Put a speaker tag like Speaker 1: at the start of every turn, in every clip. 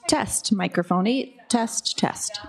Speaker 1: Test, microphone 8, test, test.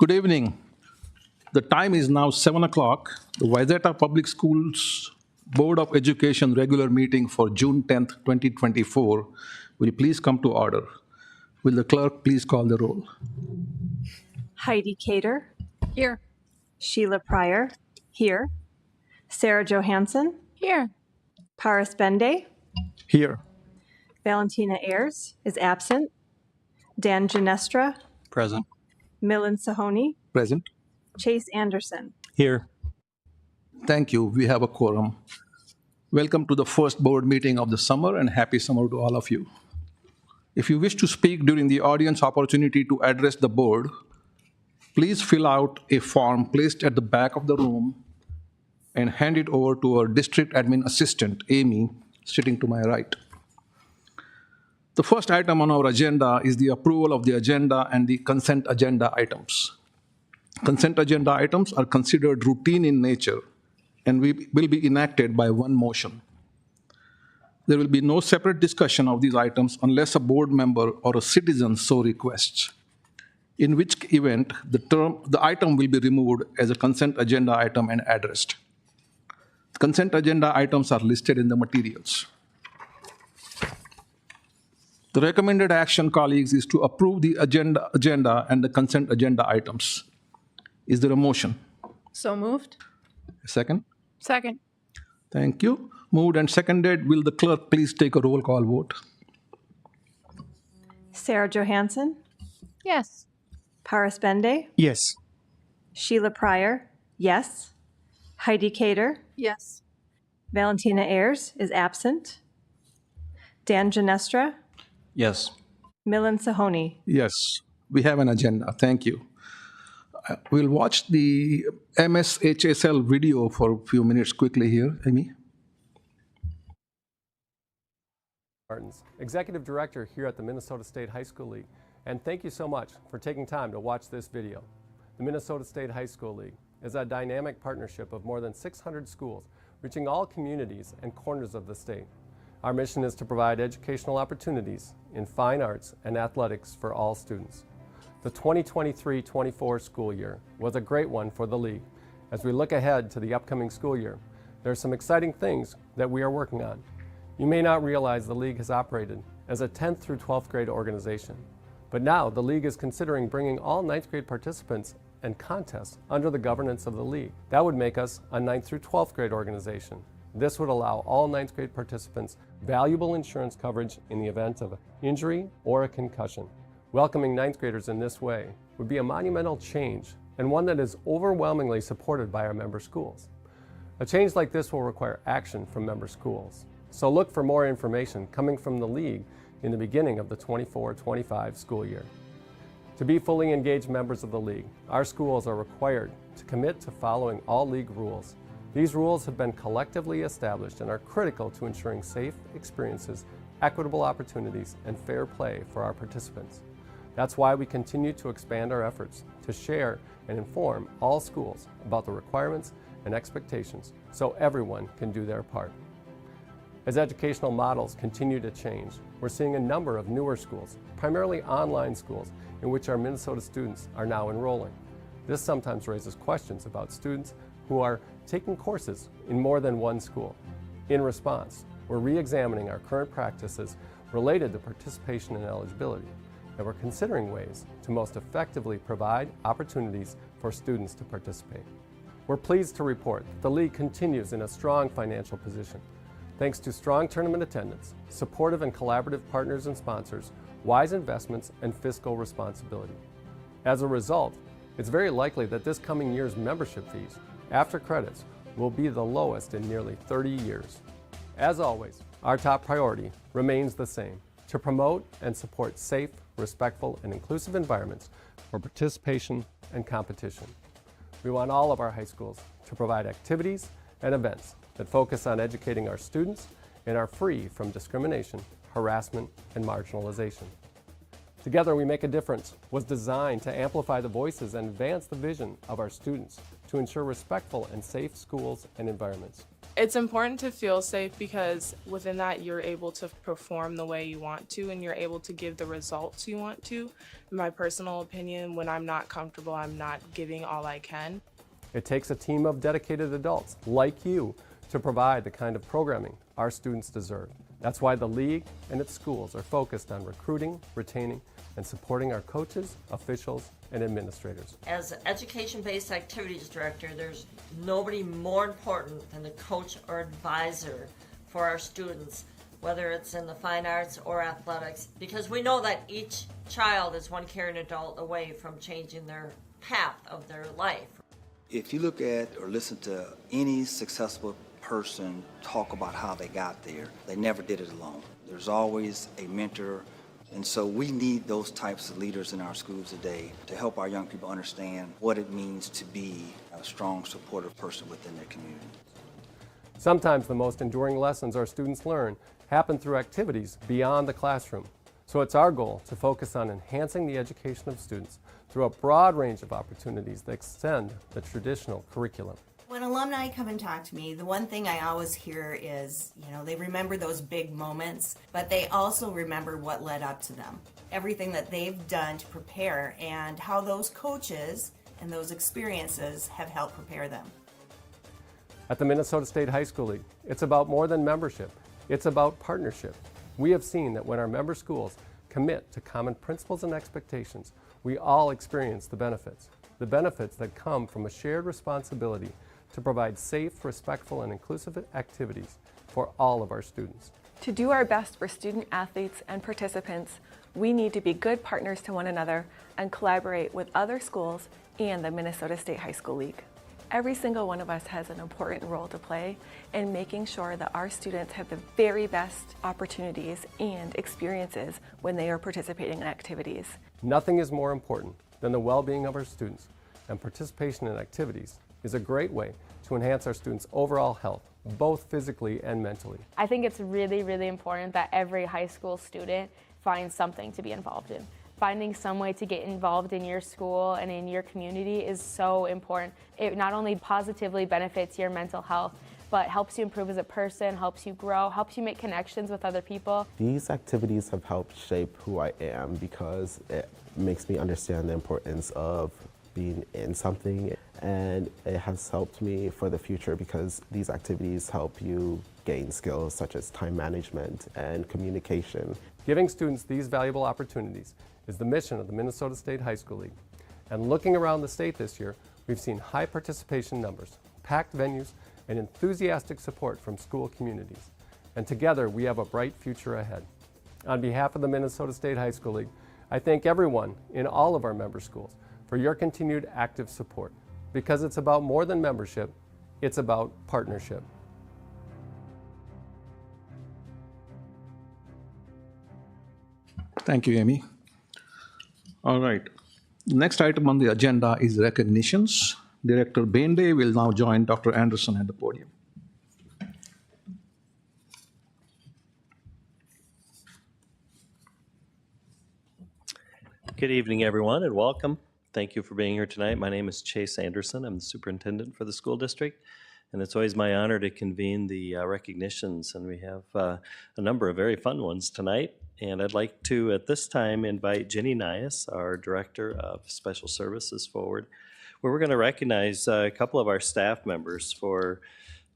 Speaker 2: Good evening. The time is now 7 o'clock. The Wayzata Public Schools Board of Education regular meeting for June 10th, 2024 will please come to order. Will the clerk please call the roll?
Speaker 3: Heidi Cater.
Speaker 4: Here.
Speaker 3: Sheila Pryor. Here. Sarah Johansson.
Speaker 4: Here.
Speaker 3: Paris Bende.
Speaker 2: Here.
Speaker 3: Valentina Ayers is absent. Dan Ginestra.
Speaker 5: Present.
Speaker 3: Milan Sahoni.
Speaker 2: Present.
Speaker 3: Chase Anderson.
Speaker 5: Here.
Speaker 2: Thank you. We have a quorum. Welcome to the first board meeting of the summer, and happy summer to all of you. If you wish to speak during the audience opportunity to address the board, please fill out a form placed at the back of the room and hand it over to our district admin assistant, Amy, sitting to my right. The first item on our agenda is the approval of the agenda and the consent agenda items. Consent agenda items are considered routine in nature and will be enacted by one motion. There will be no separate discussion of these items unless a board member or a citizen so requests, in which event the item will be removed as a consent agenda item and addressed. Consent agenda items are listed in the materials. The recommended action, colleagues, is to approve the agenda and the consent agenda items. Is there a motion?
Speaker 4: So moved.
Speaker 2: A second?
Speaker 4: Second.
Speaker 2: Thank you. Moved and seconded. Will the clerk please take a roll call vote?
Speaker 3: Sarah Johansson.
Speaker 4: Yes.
Speaker 3: Paris Bende.
Speaker 5: Yes.
Speaker 3: Sheila Pryor. Yes. Heidi Cater.
Speaker 4: Yes.
Speaker 3: Valentina Ayers is absent. Dan Ginestra.
Speaker 5: Yes.
Speaker 3: Milan Sahoni.
Speaker 2: Yes, we have an agenda. Thank you. We'll watch the MSHSL video for a few minutes quickly here. Amy?
Speaker 6: Martins, Executive Director here at the Minnesota State High School League, and thank you so much for taking time to watch this video. The Minnesota State High School League is a dynamic partnership of more than 600 schools, reaching all communities and corners of the state. Our mission is to provide educational opportunities in fine arts and athletics for all students. The 2023-24 school year was a great one for the League. As we look ahead to the upcoming school year, there are some exciting things that we are working on. You may not realize the League has operated as a 10th through 12th grade organization, but now the League is considering bringing all 9th grade participants and contests under the governance of the League. That would make us a 9th through 12th grade organization. This would allow all 9th grade participants valuable insurance coverage in the event of an injury or a concussion. Welcoming 9th graders in this way would be a monumental change and one that is overwhelmingly supported by our member schools. A change like this will require action from member schools. So look for more information coming from the League in the beginning of the 24-25 school year. To be fully engaged members of the League, our schools are required to commit to following all League rules. These rules have been collectively established and are critical to ensuring safe experiences, equitable opportunities, and fair play for our participants. That's why we continue to expand our efforts to share and inform all schools about the requirements and expectations so everyone can do their part. As educational models continue to change, we're seeing a number of newer schools, primarily online schools, in which our Minnesota students are now enrolling. This sometimes raises questions about students who are taking courses in more than one school. In response, we're re-examining our current practices related to participation and eligibility, and we're considering ways to most effectively provide opportunities for students to participate. We're pleased to report that the League continues in a strong financial position. Thanks to strong tournament attendance, supportive and collaborative partners and sponsors, wise investments, and fiscal responsibility. As a result, it's very likely that this coming year's membership fees, after credits, will be the lowest in nearly 30 years. As always, our top priority remains the same: to promote and support safe, respectful, and inclusive environments for participation and competition. We want all of our high schools to provide activities and events that focus on educating our students and are free from discrimination, harassment, and marginalization. Together We Make a Difference was designed to amplify the voices and advance the vision of our students to ensure respectful and safe schools and environments.
Speaker 5: It's important to feel safe because within that you're able to perform the way you want to and you're able to give the results you want to. In my personal opinion, when I'm not comfortable, I'm not giving all I can.
Speaker 6: It takes a team of dedicated adults like you to provide the kind of programming our students deserve. That's why the League and its schools are focused on recruiting, retaining, and supporting our coaches, officials, and administrators.
Speaker 7: As an education-based activities director, there's nobody more important than the coach or advisor for our students, whether it's in the fine arts or athletics, because we know that each child is one caring adult away from changing their path of their life.
Speaker 8: If you look at or listen to any successful person talk about how they got there, they never did it alone. There's always a mentor, and so we need those types of leaders in our schools today to help our young people understand what it means to be a strong, supportive person within their community.
Speaker 6: Sometimes the most enduring lessons our students learn happen through activities beyond the classroom. So it's our goal to focus on enhancing the education of students through a broad range of opportunities that extend the traditional curriculum.
Speaker 9: When alumni come and talk to me, the one thing I always hear is, they remember those big moments, but they also remember what led up to them. Everything that they've done to prepare and how those coaches and those experiences have helped prepare them.
Speaker 6: At the Minnesota State High School League, it's about more than membership. It's about partnership. We have seen that when our member schools commit to common principles and expectations, we all experience the benefits that come from a shared responsibility to provide safe, respectful, and inclusive activities for all of our students.
Speaker 10: To do our best for student athletes and participants, we need to be good partners to one another and collaborate with other schools and the Minnesota State High School League. Every single one of us has an important role to play in making sure that our students have the very best opportunities and experiences when they are participating in activities.
Speaker 6: Nothing is more important than the well-being of our students, and participation in activities is a great way to enhance our students' overall health, both physically and mentally.
Speaker 11: I think it's really, really important that every high school student finds something to be involved in. Finding some way to get involved in your school and in your community is so important. It not only positively benefits your mental health, but helps you improve as a person, helps you grow, helps you make connections with other people.
Speaker 12: These activities have helped shape who I am because it makes me understand the importance of being in something, and it has helped me for the future because these activities help you gain skills such as time management and communication.
Speaker 6: Giving students these valuable opportunities is the mission of the Minnesota State High School League. And looking around the state this year, we've seen high participation numbers, packed venues, and enthusiastic support from school communities. And together, we have a bright future ahead. On behalf of the Minnesota State High School League, I thank everyone in all of our member schools for your continued active support. Because it's about more than membership, it's about partnership.
Speaker 2: Thank you, Amy. All right. Next item on the agenda is recognitions. Director Bende will now join Dr. Anderson at the podium.
Speaker 13: Good evening, everyone, and welcome. Thank you for being here tonight. My name is Chase Anderson. I'm the superintendent for the school district, and it's always my honor to convene the recognitions, and we have a number of very fun ones tonight. And I'd like to, at this time, invite Jenny Nias, our Director of Special Services, forward, where we're going to recognize a couple of our staff members for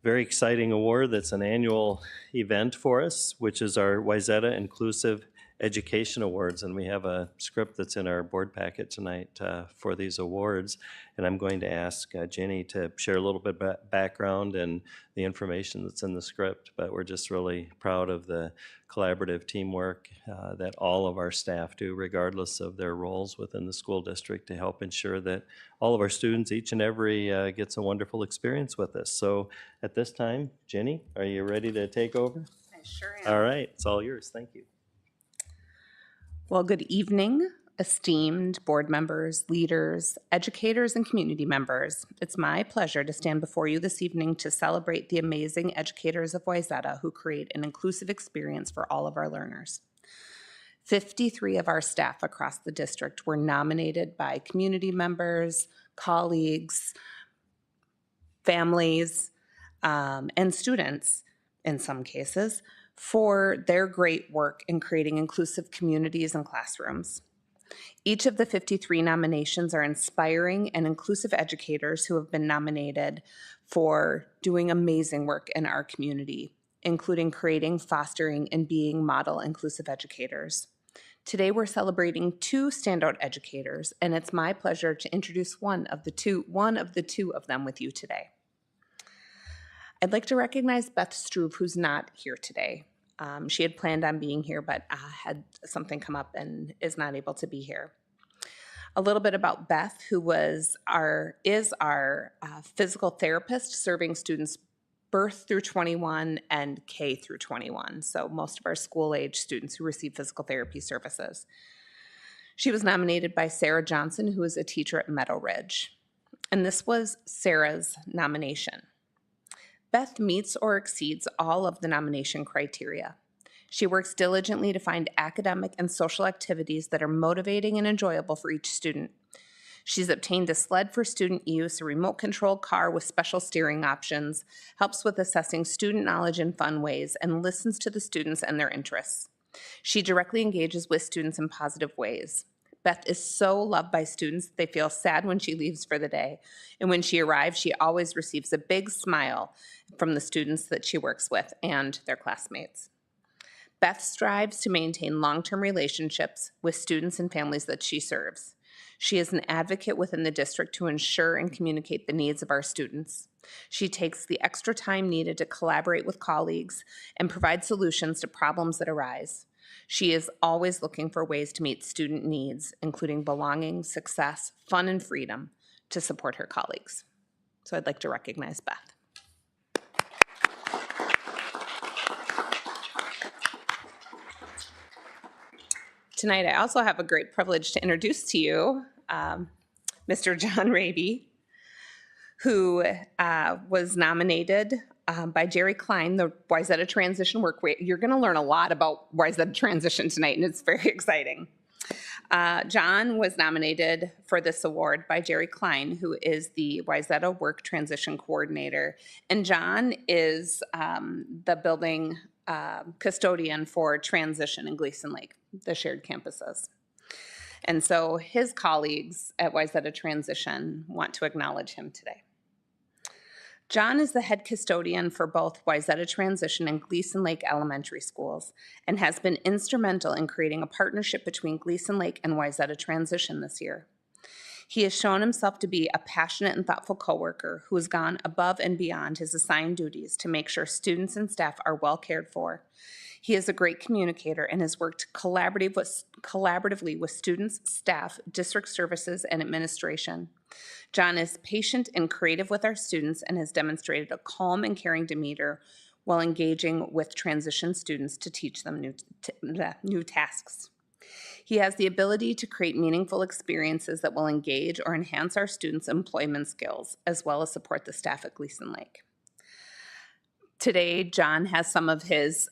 Speaker 13: a very exciting award that's an annual event for us, which is our Wayzata Inclusive Education Awards, and we have a script that's in our board packet tonight for these awards, and I'm going to ask Jenny to share a little bit of background and the information that's in the script, but we're just really proud of the collaborative teamwork that all of our staff do, regardless of their roles within the school district, to help ensure that all of our students, each and every, gets a wonderful experience with us. So at this time, Jenny, are you ready to take over?
Speaker 14: I sure am.
Speaker 13: All right, it's all yours. Thank you.
Speaker 14: Well, good evening, esteemed board members, leaders, educators, and community members. It's my pleasure to stand before you this evening to celebrate the amazing educators of Wayzata who create an inclusive experience for all of our learners. 53 of our staff across the district were nominated by community members, colleagues, families, and students, in some cases, for their great work in creating inclusive communities and classrooms. Each of the 53 nominations are inspiring and inclusive educators who have been nominated for doing amazing work in our community, including creating, fostering, and being model inclusive educators. Today we're celebrating 2 standout educators, and it's my pleasure to introduce one of the two of them with you today. I'd like to recognize Beth Struve, who's not here today. She had planned on being here, but had something come up and is not able to be here. A little bit about Beth, who is our physical therapist serving students birth through 21 and K through 21, so most of our school-age students who receive physical therapy services. She was nominated by Sarah Johnson, who is a teacher at Meadow Ridge, and this was Sarah's nomination. Beth meets or exceeds all of the nomination criteria. She works diligently to find academic and social activities that are motivating and enjoyable for each student. She's obtained a sled for student use, a remote-controlled car with special steering options, helps with assessing student knowledge in fun ways, and listens to the students and their interests. She directly engages with students in positive ways. Beth is so loved by students, they feel sad when she leaves for the day. And when she arrives, she always receives a big smile from the students that she works with and their classmates. Beth strives to maintain long-term relationships with students and families that she serves. She is an advocate within the district to ensure and communicate the needs of our students. She takes the extra time needed to collaborate with colleagues and provide solutions to problems that arise. She is always looking for ways to meet student needs, including belonging, success, fun, and freedom to support her colleagues. So I'd like to recognize Beth. Tonight, I also have a great privilege to introduce to you Mr. John Raby, who was nominated by Jerry Klein, the Wayzata Transition Work. You're going to learn a lot about Wayzata Transition tonight, and it's very exciting. John was nominated for this award by Jerry Klein, who is the Wayzata Work Transition Coordinator. And John is the building custodian for transition in Gleason Lake, the shared campuses. And so his colleagues at Wayzata Transition want to acknowledge him today. John is the head custodian for both Wayzata Transition and Gleason Lake Elementary Schools and has been instrumental in creating a partnership between Gleason Lake and Wayzata Transition this year. He has shown himself to be a passionate and thoughtful coworker who has gone above and beyond his assigned duties to make sure students and staff are well cared for. He is a great communicator and has worked collaboratively with students, staff, district services, and administration. John is patient and creative with our students and has demonstrated a calm and caring demeanor while engaging with transition students to teach them new tasks. He has the ability to create meaningful experiences that will engage or enhance our students' employment skills, as well as support the staff at Gleason Lake. Today, John has some of his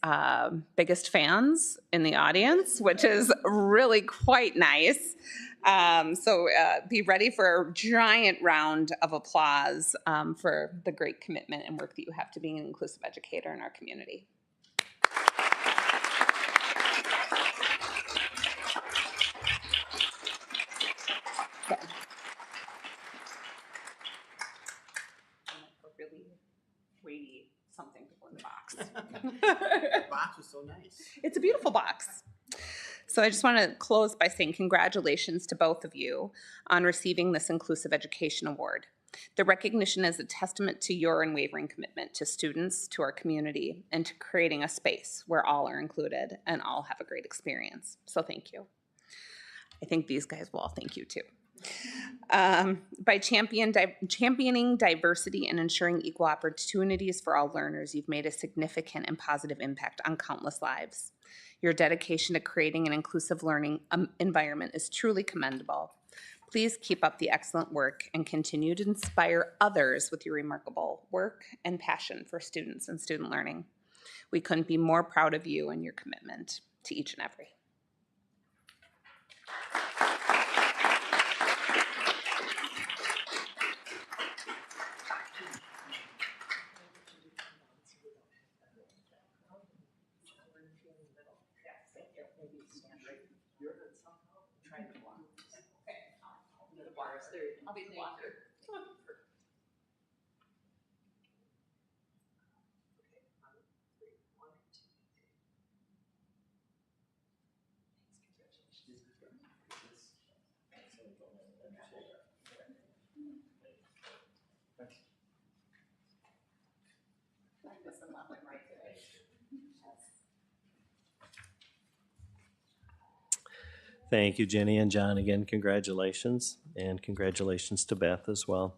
Speaker 14: biggest fans in the audience, which is really quite nice. So be ready for a giant round of applause for the great commitment and work that you have to being an inclusive educator in our community. Really weighty something to put in the box.
Speaker 15: The box was so nice.
Speaker 14: It's a beautiful box. So I just want to close by saying congratulations to both of you on receiving this Inclusive Education Award. The recognition is a testament to your unwavering commitment to students, to our community, and to creating a space where all are included and all have a great experience. So thank you. I think these guys will all thank you too. By championing diversity and ensuring equal opportunities for all learners, you've made a significant and positive impact on countless lives. Your dedication to creating an inclusive learning environment is truly commendable. Please keep up the excellent work and continue to inspire others with your remarkable work and passion for students and student learning. We couldn't be more proud of you and your commitment to each and every. I'll be the walker.
Speaker 13: Thank you, Jenny and John. Again, congratulations, and congratulations to Beth as well.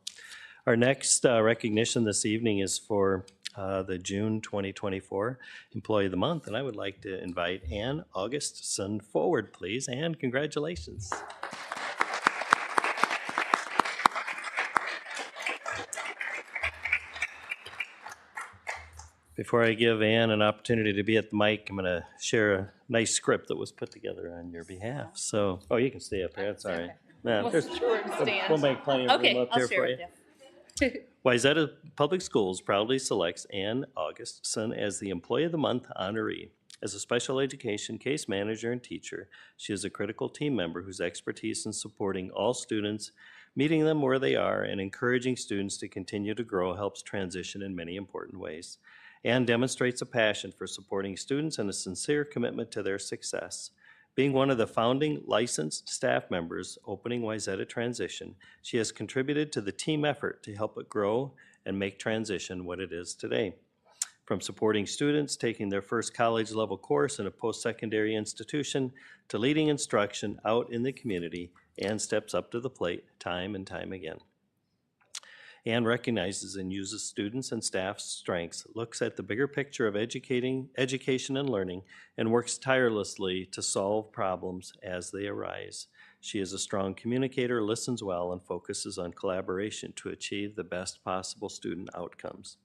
Speaker 13: Our next recognition this evening is for the June 2024 Employee of the Month, and I would like to invite Ann Augustson forward, please. Ann, congratulations. Before I give Ann an opportunity to be at the mic, I'm going to share a nice script that was put together on your behalf. So, oh, you can stay up here. That's all right.
Speaker 14: We'll
Speaker 13: We'll make plenty of room up
Speaker 14: I'll
Speaker 13: here
Speaker 14: share
Speaker 13: for
Speaker 14: with
Speaker 13: you.
Speaker 14: you.
Speaker 13: Wayzata Public Schools proudly selects Ann Augustson as the Employee of the Month honoree. As a special education case manager and teacher, she is a critical team member whose expertise in supporting all students, meeting them where they are, and encouraging students to continue to grow helps transition in many important ways. Ann demonstrates a passion for supporting students and a sincere commitment to their success. Being one of the founding licensed staff members opening Wayzata Transition, she has contributed to the team effort to help it grow and make transition what it is today. From supporting students taking their first college-level course in a post-secondary institution to leading instruction out in the community, Ann steps up to the plate time and time again. Ann recognizes and uses students and staff's strengths, looks at the bigger picture of education and learning, and works tirelessly to solve problems as they arise. She is a strong communicator, listens well, and focuses on collaboration to achieve the best possible student outcomes.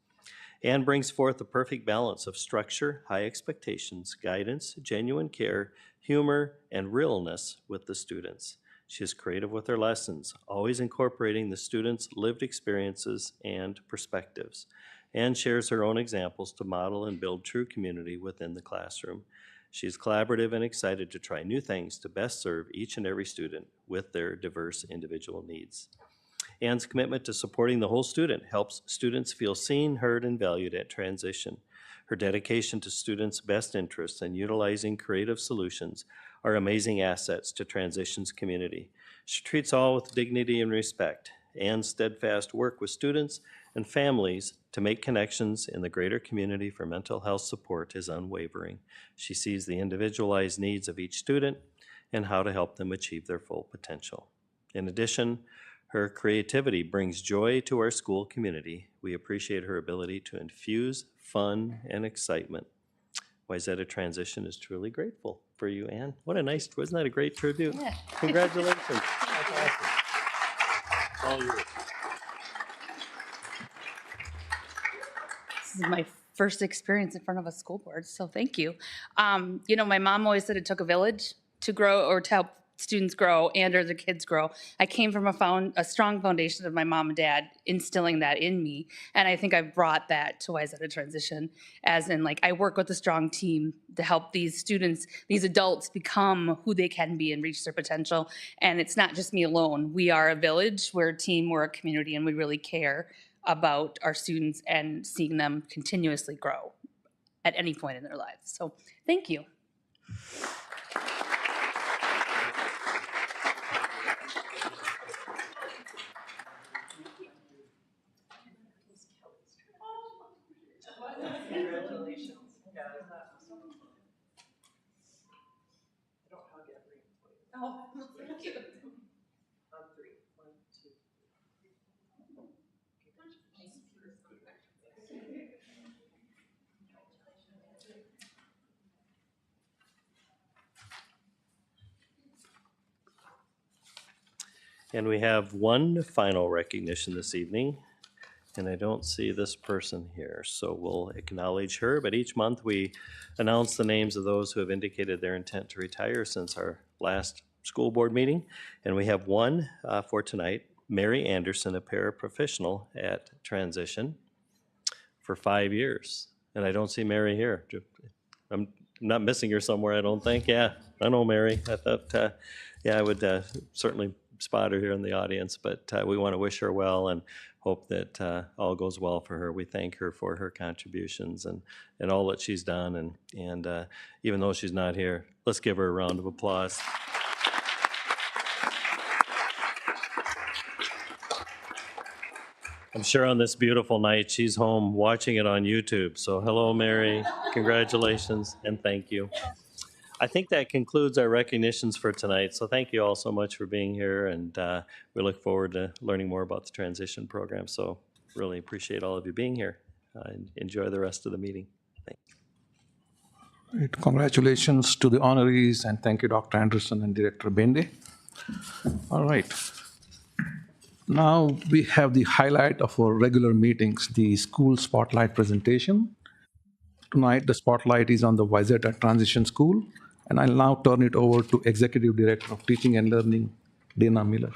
Speaker 13: Ann brings forth a perfect balance of structure, high expectations, guidance, genuine care, humor, and realness with the students. She is creative with her lessons, always incorporating the students' lived experiences and perspectives, and shares her own examples to model and build true community within the classroom. She is collaborative and excited to try new things to best serve each and every student with their diverse individual needs. Ann's commitment to supporting the whole student helps students feel seen, heard, and valued at transition. Her dedication to students' best interests and utilizing creative solutions are amazing assets to Transition's community. She treats all with dignity and respect. Ann's steadfast work with students and families to make connections in the greater community for mental health support is unwavering. She sees the individualized needs of each student and how to help them achieve their full potential. In addition, her creativity brings joy to our school community. We appreciate her ability to infuse fun and excitement. Wayzata Transition is truly grateful for you, Ann. What a nice, wasn't that a great tribute?
Speaker 14: Yeah.
Speaker 13: Congratulations. That's awesome. All yours.
Speaker 14: This is my first experience in front of a school board, so thank you. You know, my mom always said it took a village to grow or to help students grow and or the kids grow. I came from a strong foundation of my mom and dad instilling that in me, and I think I've brought that to Wayzata Transition, as in, like, I work with a strong team to help these students, these adults, become who they can be and reach their potential. And it's not just me alone. We are a village, we're a team, we're a community, and we really care about our students and seeing them continuously grow at any point in their lives. So thank you.
Speaker 15: Congratulations.
Speaker 14: Oh, thank you.
Speaker 15: On three. 1, 2, 3.
Speaker 13: And we have one final recognition this evening, and I don't see this person here, so we'll acknowledge her. But each month we announce the names of those who have indicated their intent to retire since our last school board meeting. And we have one for tonight, Mary Anderson, a paraprofessional at Transition for 5 years. And I don't see Mary here. I'm not missing her somewhere, I don't think. Yeah, I know Mary. I thought, yeah, I would certainly spot her here in the audience, but we want to wish her well and hope that all goes well for her. We thank her for her contributions and all that she's done. And even though she's not here, let's give her a round of applause. I'm sure on this beautiful night, she's home watching it on YouTube. So hello, Mary. Congratulations and thank you. I think that concludes our recognitions for tonight. So thank you all so much for being here. And we look forward to learning more about the transition program. So really appreciate all of you being here. Enjoy the rest of the meeting. Thank you.
Speaker 2: Right. Congratulations to the honorees, and thank you, Dr. Anderson and Director Bende. All right. Now we have the highlight of our regular meetings, the school spotlight presentation. Tonight, the spotlight is on the Wayzata Transition School, and I'll now turn it over to Executive Director of Teaching and Learning, Dana Miller.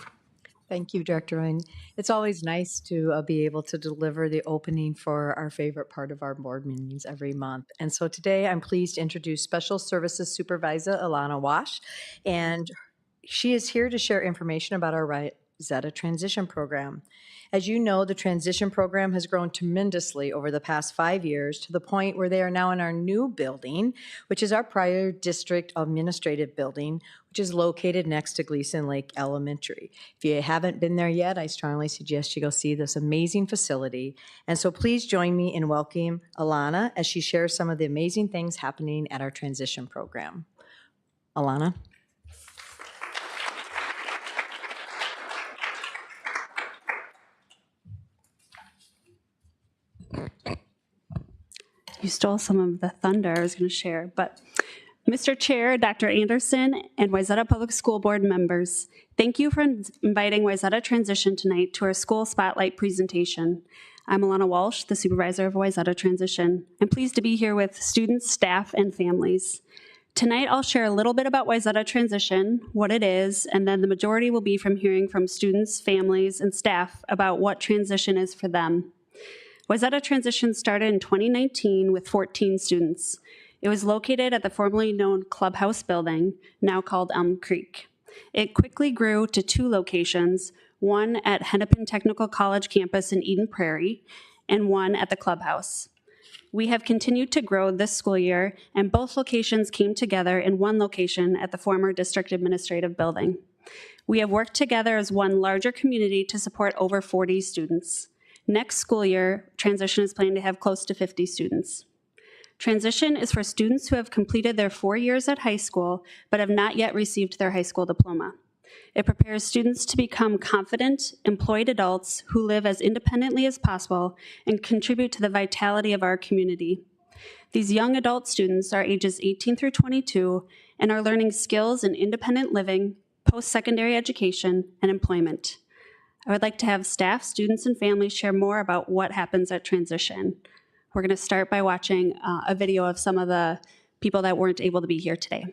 Speaker 16: Thank you, Director Ryan. It's always nice to be able to deliver the opening for our favorite part of our board meetings every month. And so today I'm pleased to introduce Special Services Supervisor Alana Wash, and she is here to share information about our Wayzata Transition Program. As you know, the transition program has grown tremendously over the past 5 years to the point where they are now in our new building, which is our prior district administrative building, which is located next to Gleason Lake Elementary. If you haven't been there yet, I strongly suggest you go see this amazing facility. And so please join me in welcoming Alana as she shares some of the amazing things happening at our transition program. Alana?
Speaker 17: You stole some of the thunder I was going to share, but Mr. Chair, Dr. Anderson, and Wayzata Public School Board members, thank you for inviting Wayzata Transition tonight to our school spotlight presentation. I'm Alana Walsh, the supervisor of Wayzata Transition. I'm pleased to be here with students, staff, and families. Tonight, I'll share a little bit about Wayzata Transition, what it is, and then the majority will be from hearing from students, families, and staff about what transition is for them. Wayzata Transition started in 2019 with 14 students. It was located at the formerly known Clubhouse building, now called Elm Creek. It quickly grew to 2 locations, one at Hennepin Technical College campus in Eden Prairie, and one at the Clubhouse. We have continued to grow this school year, and both locations came together in one location at the former district administrative building. We have worked together as one larger community to support over 40 students. Next school year, Transition is planned to have close to 50 students. Transition is for students who have completed their 4 years at high school but have not yet received their high school diploma. It prepares students to become confident, employed adults who live as independently as possible and contribute to the vitality of our community. These young adult students are ages 18 through 22 and are learning skills in independent living, post-secondary education, and employment. I would like to have staff, students, and families share more about what happens at Transition. We're going to start by watching a video of some of the people that weren't able to be here today.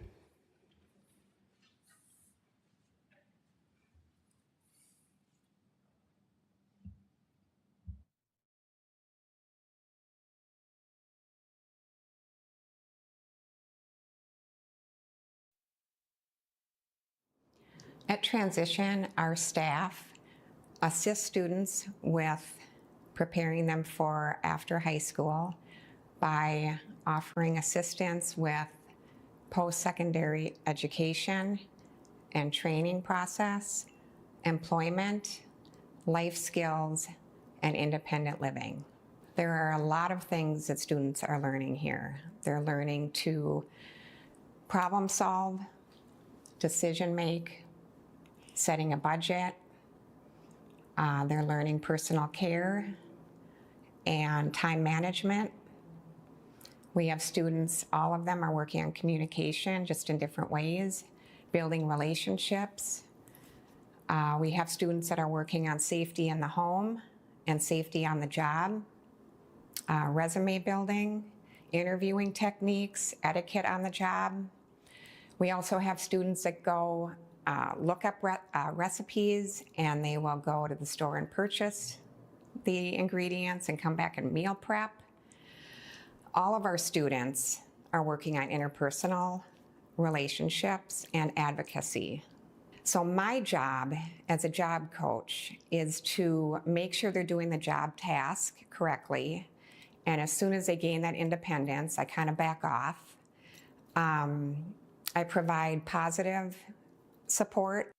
Speaker 18: At Transition, our staff assist students with preparing them for after high school by offering assistance with post-secondary education and training process, employment, life skills, and independent living. There are a lot of things that students are learning here. They're learning to problem solve, decision make, setting a budget. They're learning personal care and time management. We have students, all of them are working on communication just in different ways, building relationships. We have students that are working on safety in the home and safety on the job, resume building, interviewing techniques, etiquette on the job. We also have students that go look up recipes, and they will go to the store and purchase the ingredients and come back and meal prep. All of our students are working on interpersonal relationships and advocacy. So my job as a job coach is to make sure they're doing the job task correctly. And as soon as they gain that independence, I kind of back off. I provide positive support.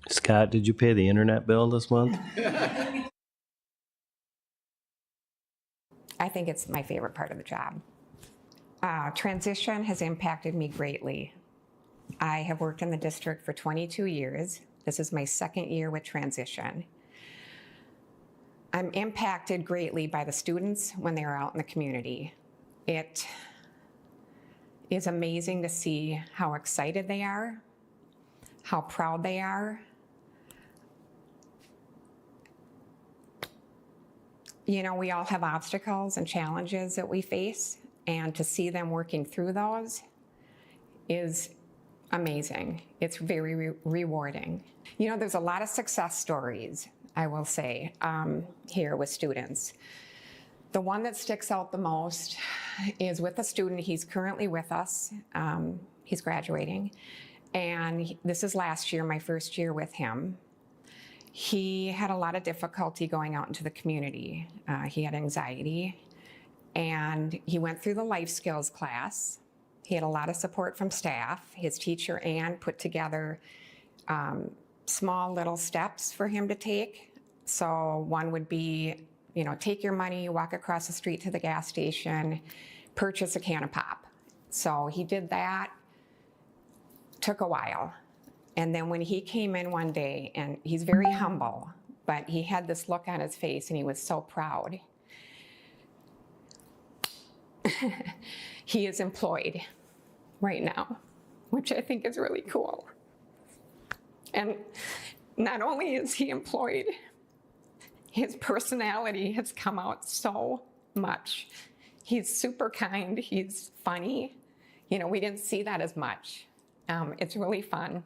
Speaker 13: Scott, did you pay the internet bill this month?
Speaker 18: I think it's my favorite part of the job. Transition has impacted me greatly. I have worked in the district for 22 years. This is my second year with transition. I'm impacted greatly by the students when they are out in the community. It is amazing to see how excited they are, how proud they are. You know, we all have obstacles and challenges that we face, and to see them working through those is amazing. It's very rewarding. You know, there's a lot of success stories, I will say, here with students. The one that sticks out the most is with a student. He's currently with us. He's graduating. And this is last year, my first year with him. He had a lot of difficulty going out into the community. He had anxiety, and he went through the life skills class. He had a lot of support from staff. His teacher, Ann, put together small little steps for him to take. So one would be, you know, take your money, walk across the street to the gas station, purchase a can of pop. So he did that, took a while. And then when he came in one day, and he's very humble, but he had this look on his face and he was so proud. He is employed right now, which I think is really cool. And not only is he employed, his personality has come out so much. He's super kind, he's funny. You know, we didn't see that as much. It's really fun.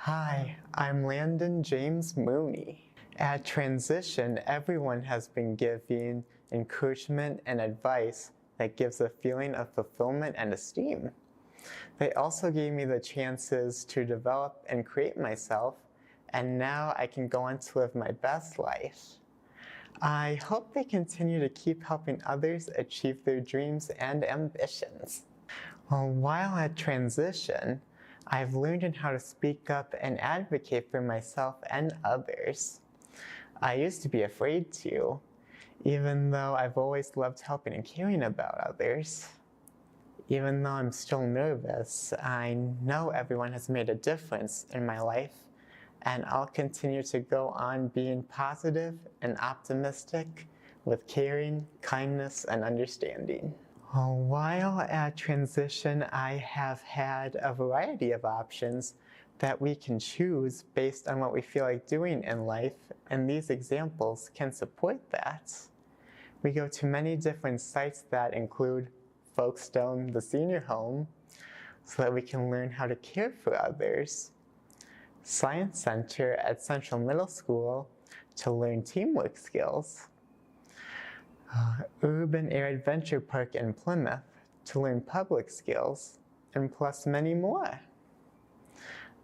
Speaker 19: Hi, I'm Landon James Mooney. At Transition, everyone has been giving encouragement and advice that gives a feeling of fulfillment and esteem. They also gave me the chances to develop and create myself, and now I can go on to live my best life. I hope they continue to keep helping others achieve their dreams and ambitions. Well, while at Transition, I've learned how to speak up and advocate for myself and others. I used to be afraid to, even though I've always loved helping and caring about others. Even though I'm still nervous, I know everyone has made a difference in my life, and I'll continue to go on being positive and optimistic with caring, kindness, and understanding. While at Transition, I have had a variety of options that we can choose based on what we feel like doing in life, and these examples can support that. We go to many different sites that include Folkstone, the senior home, so that we can learn how to care for others. Science Center at Central Middle School to learn teamwork skills. Urban Air Adventure Park in Plymouth to learn public skills, and plus many more.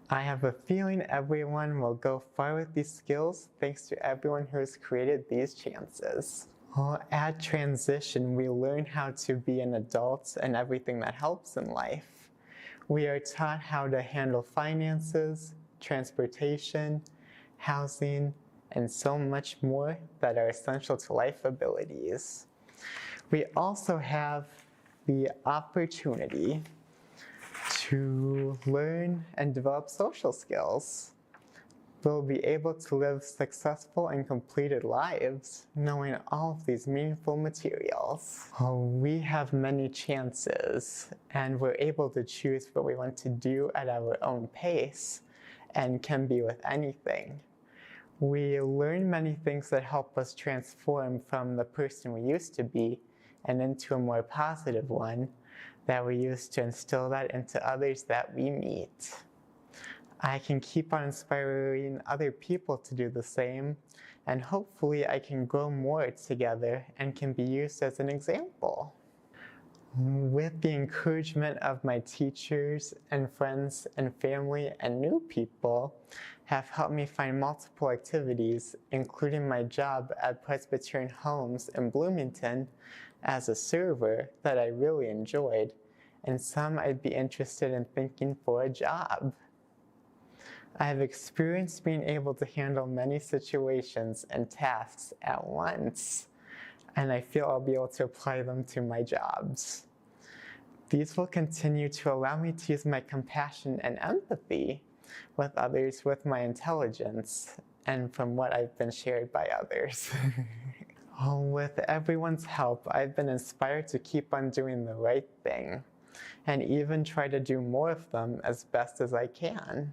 Speaker 19: I have a feeling everyone will go far with these skills thanks to everyone who has created these chances. At Transition, we learn how to be an adult and everything that helps in life. We are taught how to handle finances, transportation, housing, and so much more that are essential to life abilities. We also have the opportunity to learn and develop social skills. we'll be able to live successful and completed lives knowing all of these meaningful materials. We have many chances, and we're able to choose what we want to do at our own pace and can be with anything. We learn many things that help us transform from the person we used to be and into a more positive one that we use to instill that into others that we meet. I can keep on inspiring other people to do the same, and hopefully I can grow more together and can be used as an example. With the encouragement of my teachers and friends and family and new people have helped me find multiple activities, including my job at Presbyterian Homes in Bloomington as a server that I really enjoyed, and some I'd be interested in thinking for a job. I've experienced being able to handle many situations and tasks at once, and I feel I'll be able to apply them to my jobs. These will continue to allow me to use my compassion and empathy with others with my intelligence and from what I've been shared by others. With everyone's help, I've been inspired to keep on doing the right thing and even try to do more of them as best as I can,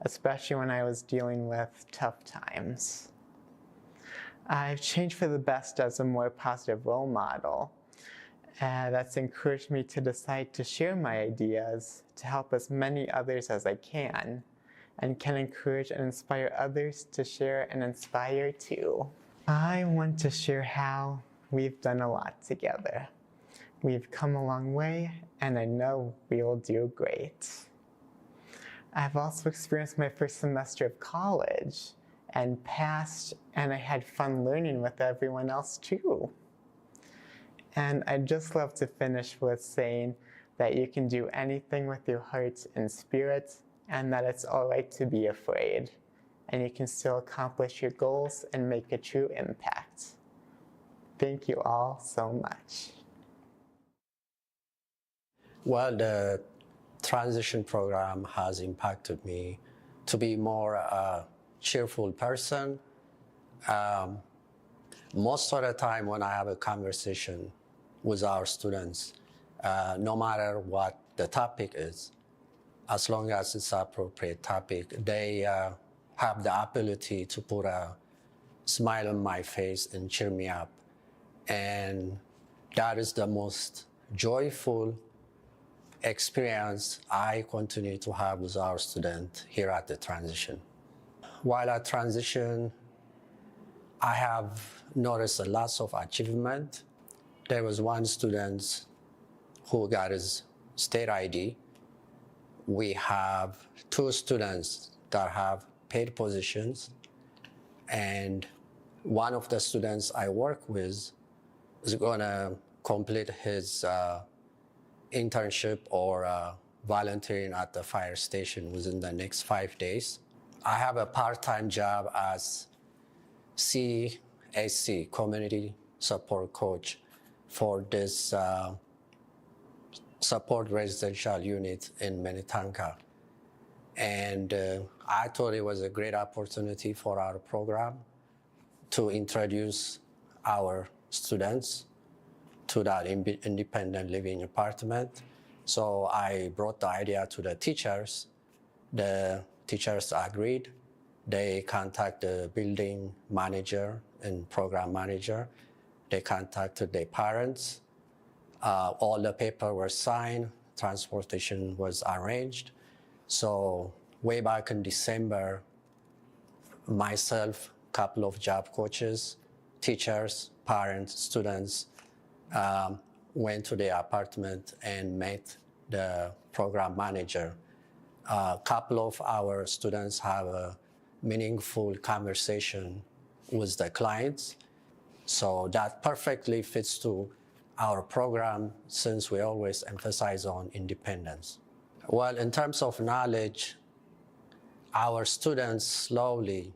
Speaker 19: especially when I was dealing with tough times. I've changed for the best as a more positive role model. That's encouraged me to decide to share my ideas to help as many others as I can, and can encourage and inspire others to share and inspire too. I want to share how we've done a lot together. We've come a long way, and I know we will do great. I've also experienced my first semester of college and passed, and I had fun learning with everyone else too. And I'd just love to finish with saying that you can do anything with your heart and spirit, and that it's all right to be afraid, and you can still accomplish your goals and make a true impact. Thank you all so much.
Speaker 20: Well, the transition program has impacted me to be more a cheerful person. Most of the time when I have a conversation with our students, no matter what the topic is, as long as it's an appropriate topic, they have the ability to put a smile on my face and cheer me up. And that is the most joyful experience I continue to have with our students here at the transition. While at transition, I have noticed a lot of achievement. There was one student who got his state ID. We have 2 students that have paid positions, and one of the students I work with is going to complete his internship or volunteering at the fire station within the next 5 days. I have a part-time job as CSC, Community Support Coach, for this support residential unit in Minnetonka. And I thought it was a great opportunity for our program to introduce our students to that independent living apartment. So I brought the idea to the teachers. The teachers agreed. They contacted the building manager and program manager. They contacted their parents. All the paper were signed. Transportation was arranged. So way back in December, myself, a couple of job coaches, teachers, parents, students, went to the apartment and met the program manager. A couple of our students have a meaningful conversation with the clients. So that perfectly fits to our program, since we always emphasize on independence. Well, in terms of knowledge, our students slowly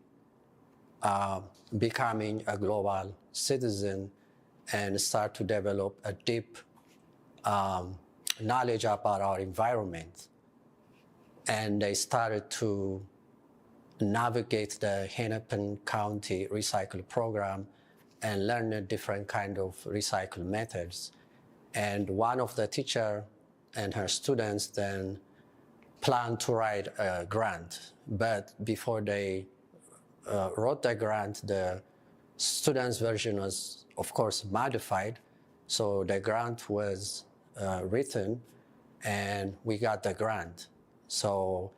Speaker 20: becoming a global citizen and start to develop a deep knowledge about our environment. And they started to navigate the Hennepin County recycle program and learn a different kind of recycle methods. And one of the teacher and her students then planned to write a grant. But before they wrote the grant, the student's version was, of course, modified. So the grant was written and we got the grant. So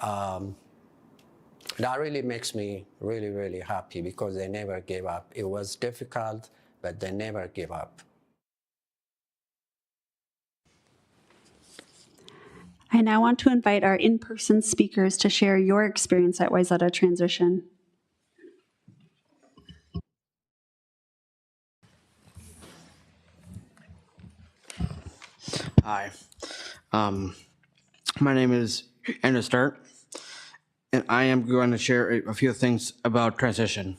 Speaker 20: that really makes me really, really happy because they never gave up. It was difficult, but they never gave up.
Speaker 17: I now want to invite our in-person speakers to share your experience at Wayzata Transition.
Speaker 21: Hi, my name is Andrew Sturt, and I am going to share a few things about transition.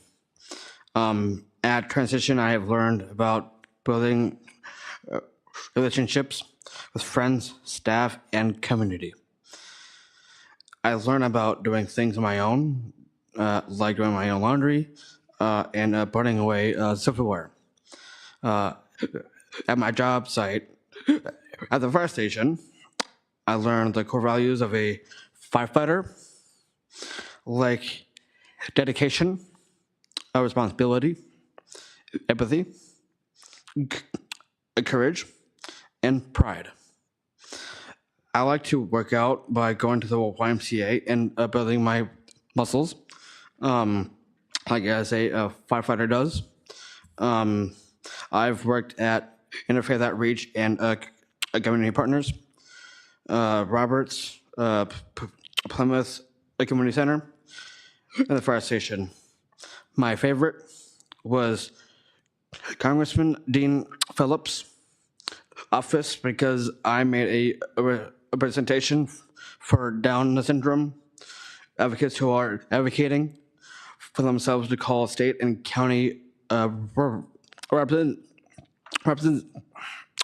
Speaker 21: At transition, I have learned about building relationships with friends, staff, and community. I learned about doing things on my own, like doing my own laundry and putting away silverware. At my job site, at the fire station, I learned the core values of a firefighter, like dedication, responsibility, empathy, courage, and pride. I like to work out by going to the YMCA and building my muscles, like as a firefighter does. I've worked at Interfaith Outreach and community partners, Roberts, Plymouth Community Center, and the fire station. My favorite was Congressman Dean Phillips' office because I made a presentation for Down syndrome advocates who are advocating for themselves to call state and county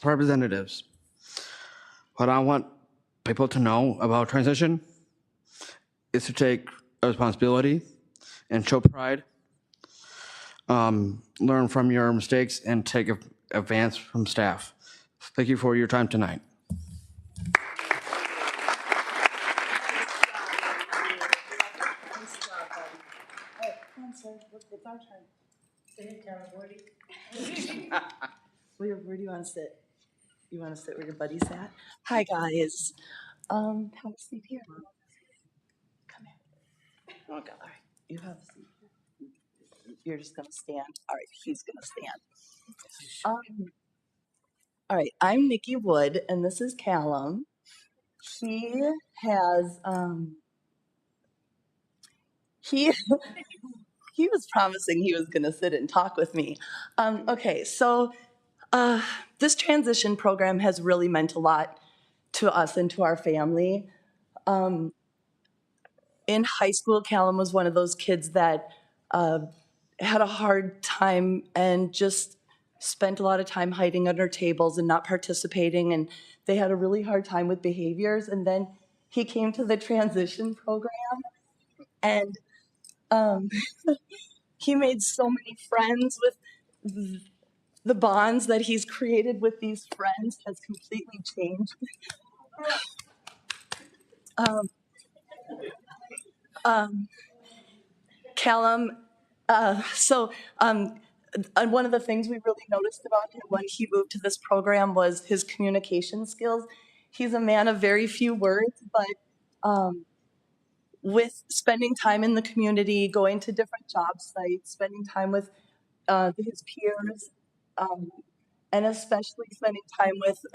Speaker 21: representatives. What I want people to know about transition is to take responsibility and show pride, learn from your mistakes, and take advance from staff. Thank you for your time tonight.
Speaker 15: It's our turn. Where do you want to sit? You want to sit where your buddy's at? Hi, guys. Have a seat here. Come here. Oh, God. All right. You have a seat here. You're just going to stand. All right. He's going to stand. All right. I'm Nikki Wood, and this is Callum. He has, he was promising he was going to sit and talk with me. Okay, so this transition program has really meant a lot to us and to our family. In high school, Callum was one of those kids that had a hard time and just spent a lot of time hiding under tables and not participating, and they had a really hard time with behaviors. And then he came to the transition program, and he made so many friends. With the bonds that he's created with these friends has completely changed. Callum, and one of the things we really noticed about him when he moved to this program was his communication skills. He's a man of very few words, but with spending time in the community, going to different job sites, spending time with his peers, and especially spending time with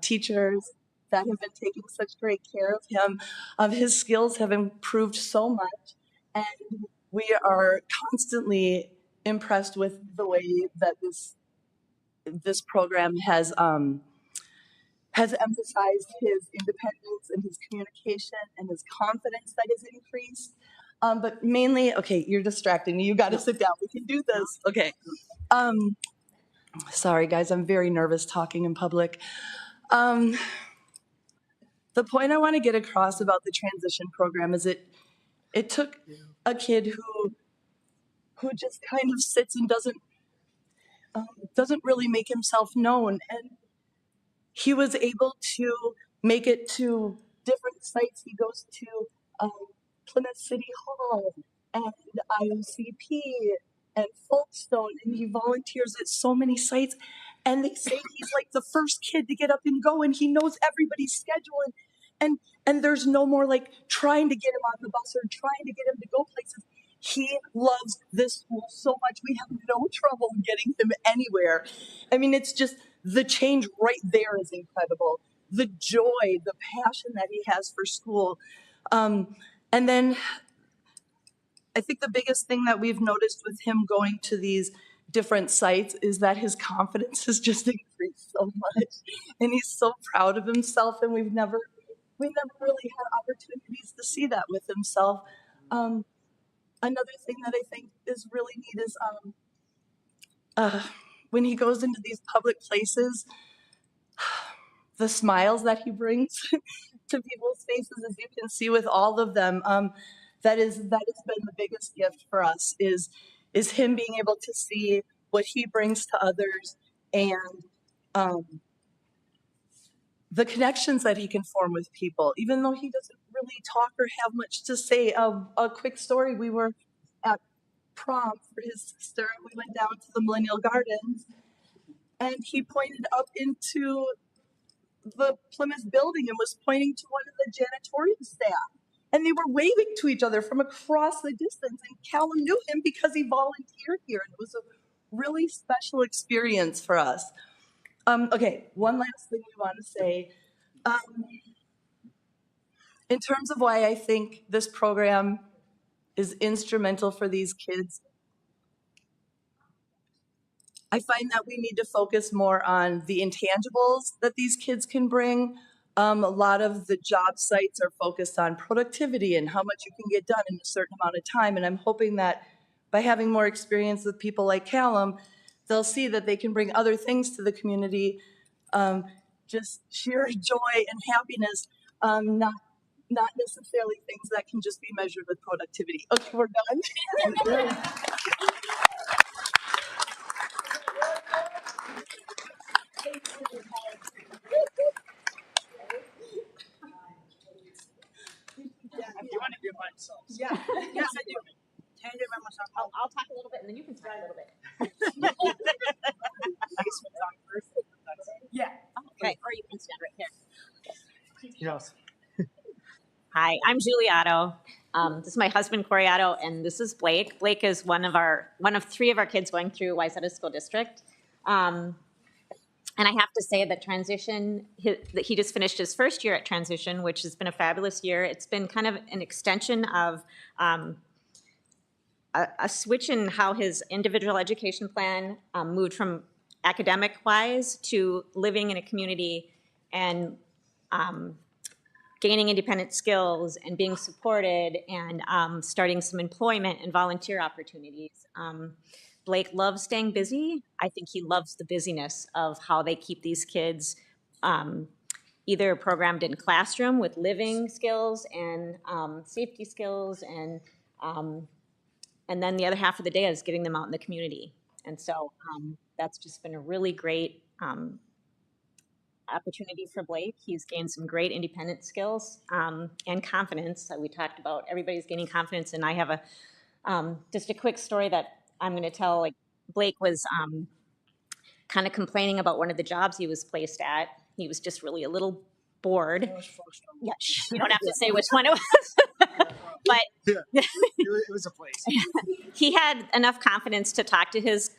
Speaker 15: teachers that have been taking such great care of him, his skills have improved so much, and we are constantly impressed with the way that this program has emphasized his independence and his communication and his confidence that has increased. But mainly, okay, you're distracting me. You got to sit down. We can do this. Okay. Sorry, guys. I'm very nervous talking in public. The point I want to get across about the transition program is it It took a kid who just kind of sits and doesn't really make himself known, and he was able to make it to different sites. He goes to Plymouth City Hall and IOCP and Folkestone, and he volunteers at so many sites. And they say he's like the first kid to get up and go, and he knows everybody's schedule. And there's no more like trying to get him on the bus or trying to get him to go places. He loves this school so much. We have no trouble getting him anywhere. I mean, it's just the change right there is incredible. The joy, the passion that he has for school. And then I think the biggest thing that we've noticed with him going to these different sites is that his confidence has just increased so much. And he's so proud of himself, and we've never really had opportunities to see that with himself. Another thing that I think is really neat is when he goes into these public places, the smiles that he brings to people's faces, as you can see with all of them, that has been the biggest gift for us is him being able to see what he brings to others, and the connections that he can form with people, even though he doesn't really talk or have much to say. A quick story, we were at prom for his sister. We went down to the Millennial Gardens, and he pointed up into the Plymouth building and was pointing to one of the janitorial staff. And they were waving to each other from across the distance. And Callum knew him because he volunteered here. And it was a really special experience for us. Okay, one last thing we want to say. In terms of why I think this program is instrumental for these kids, I find that we need to focus more on the intangibles that these kids can bring. A lot of the job sites are focused on productivity and how much you can get done in a certain amount of time. And I'm hoping that by having more experience with people like Callum, they'll see that they can bring other things to the community, just sheer joy and happiness, not necessarily things that can just be measured with productivity. Okay, we're done.
Speaker 1: You want to do myself?
Speaker 22: Yeah. Yes, I do. Can I do it by myself? I'll talk a little bit, and then you can talk a little bit.
Speaker 1: Yeah.
Speaker 22: Okay. Or you can stand right here.
Speaker 1: Yes.
Speaker 22: Hi, I'm Julie Otto. This is my husband, Corey Otto, and this is Blake. Blake is one of three of our kids going through Wayzata School District. And I have to say that transition, he just finished his first year at transition, which has been a fabulous year. It's been kind of an extension of a switch in how his individual education plan moved from academic-wise to living in a community and gaining independent skills and being supported and starting some employment and volunteer opportunities. Blake loves staying busy. I think he loves the busyness of how they keep these kids either programmed in classroom with living skills and safety skills, and then the other half of the day is getting them out in the community. And so that's just been a really great opportunity for Blake. He's gained some great independent skills and confidence that we talked about. Everybody's gaining confidence, and I have just a quick story that I'm going to tell. Like, Blake was kind of complaining about one of the jobs he was placed at. He was just really a little bored. Yeah, you don't have to say which one it was. But
Speaker 1: yeah, it was a place.
Speaker 22: He had enough confidence to talk to his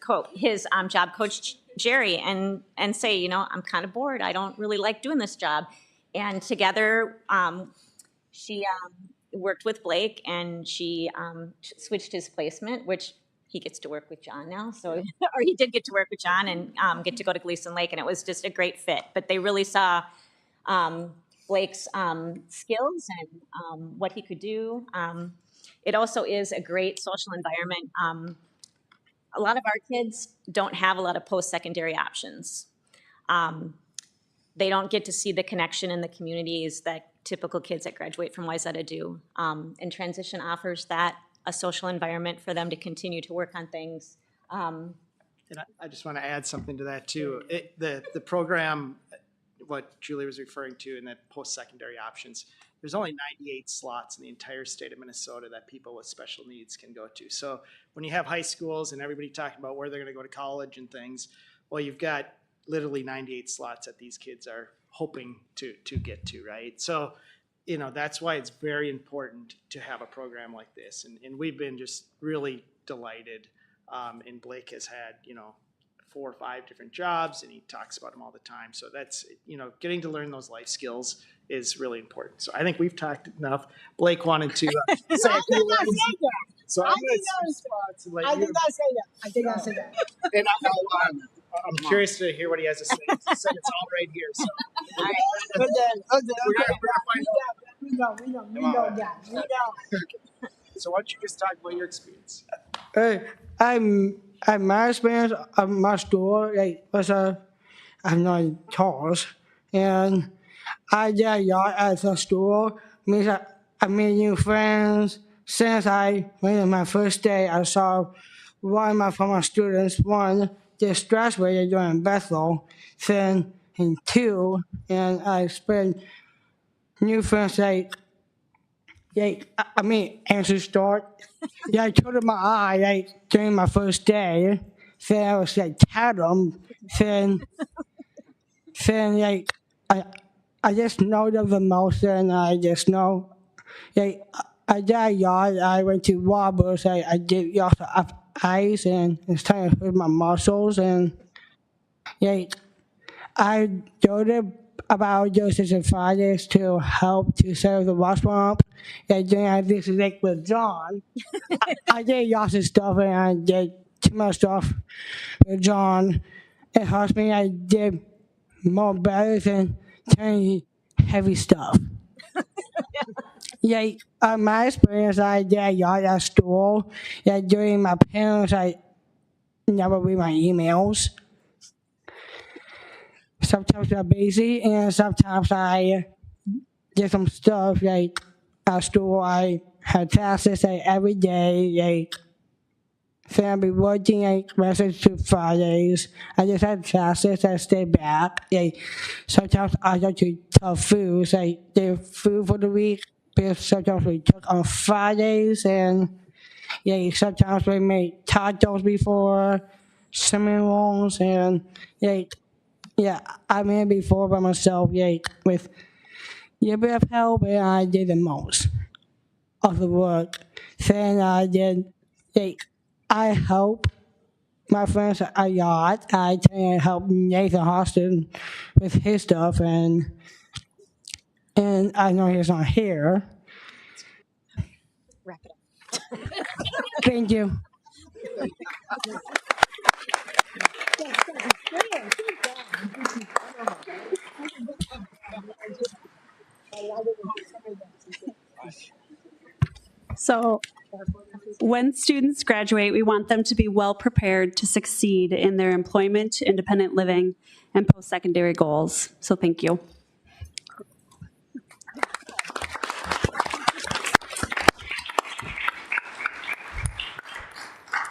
Speaker 22: job coach, Jerry, and say, you know, I'm kind of bored. I don't really like doing this job. And together, she worked with Blake, and she switched his placement, which he gets to work with John now. So, or he did get to work with John and get to go to Gleason Lake, and it was just a great fit. But they really saw Blake's skills and what he could do. It also is a great social environment. A lot of our kids don't have a lot of post-secondary options. They don't get to see the connection in the communities that typical kids that graduate from Wayzata do. And Transition offers that, a social environment for them to continue to work on things.
Speaker 1: And I just want to add something to that too. The program, what Julie was referring to in the post-secondary options, there's only 98 slots in the entire state of Minnesota that people with special needs can go to. So when you have high schools and everybody talking about where they're going to go to college and things, well, you've got literally 98 slots that these kids are hoping to get to, right? So, you know, that's why it's very important to have a program like this. And we've been just really delighted. And Blake has had, 4 or 5 different jobs, and he talks about them all the time. So that's, getting to learn those life skills is really important. So I think we've talked enough. Blake wanted to say a few words. So I'm going to let
Speaker 3: I
Speaker 1: you.
Speaker 3: did not say that. I did not say that.
Speaker 1: And I'm curious to hear what he has to say. He said it's all right here. So.
Speaker 3: All right. We're
Speaker 1: gonna
Speaker 3: We know that. We know.
Speaker 1: So why don't you just talk about your experience?
Speaker 3: My experience of my store was I'm not in cars, and I did a lot at the store. Means that I made new friends. Since I went on my first day, I saw one of my former students. One just graduated during Bethel, then in 2, and I spent new friends Andrew Start. I told him my eye during my first day. Then I was tell him. Then I just know them the most, and I just know. I did a lot. I went to Roberts. I did lots of ice, and it's time to hurt my muscles. And I donated about Joseph and Fridays to help to set up the restaurant. Then I did this with John. I did lots of stuff, and I did too much stuff with John. It helps me. I did more better than turning heavy stuff. My experience, I did a lot at school. During my parents, I never read my emails. Sometimes I'm busy, and sometimes I did some stuff at school. I had classes every day. Then I'd be working Wednesdays to Fridays. I just had classes. I stayed back. Sometimes I go to Tough Foods. Do food for the week. Because sometimes we cook on Fridays, and sometimes we make tacos before cinnamon rolls, and I made it before by myself. With a bit of help, and I did the most of the work. Then I did. I help my friends a lot. I help Nathan Austin with his stuff, and I know he's not here.
Speaker 22: Wrap it up.
Speaker 3: Thank you.
Speaker 17: So when students graduate, we want them to be well prepared to succeed in their employment, independent living, and post-secondary goals. So thank you.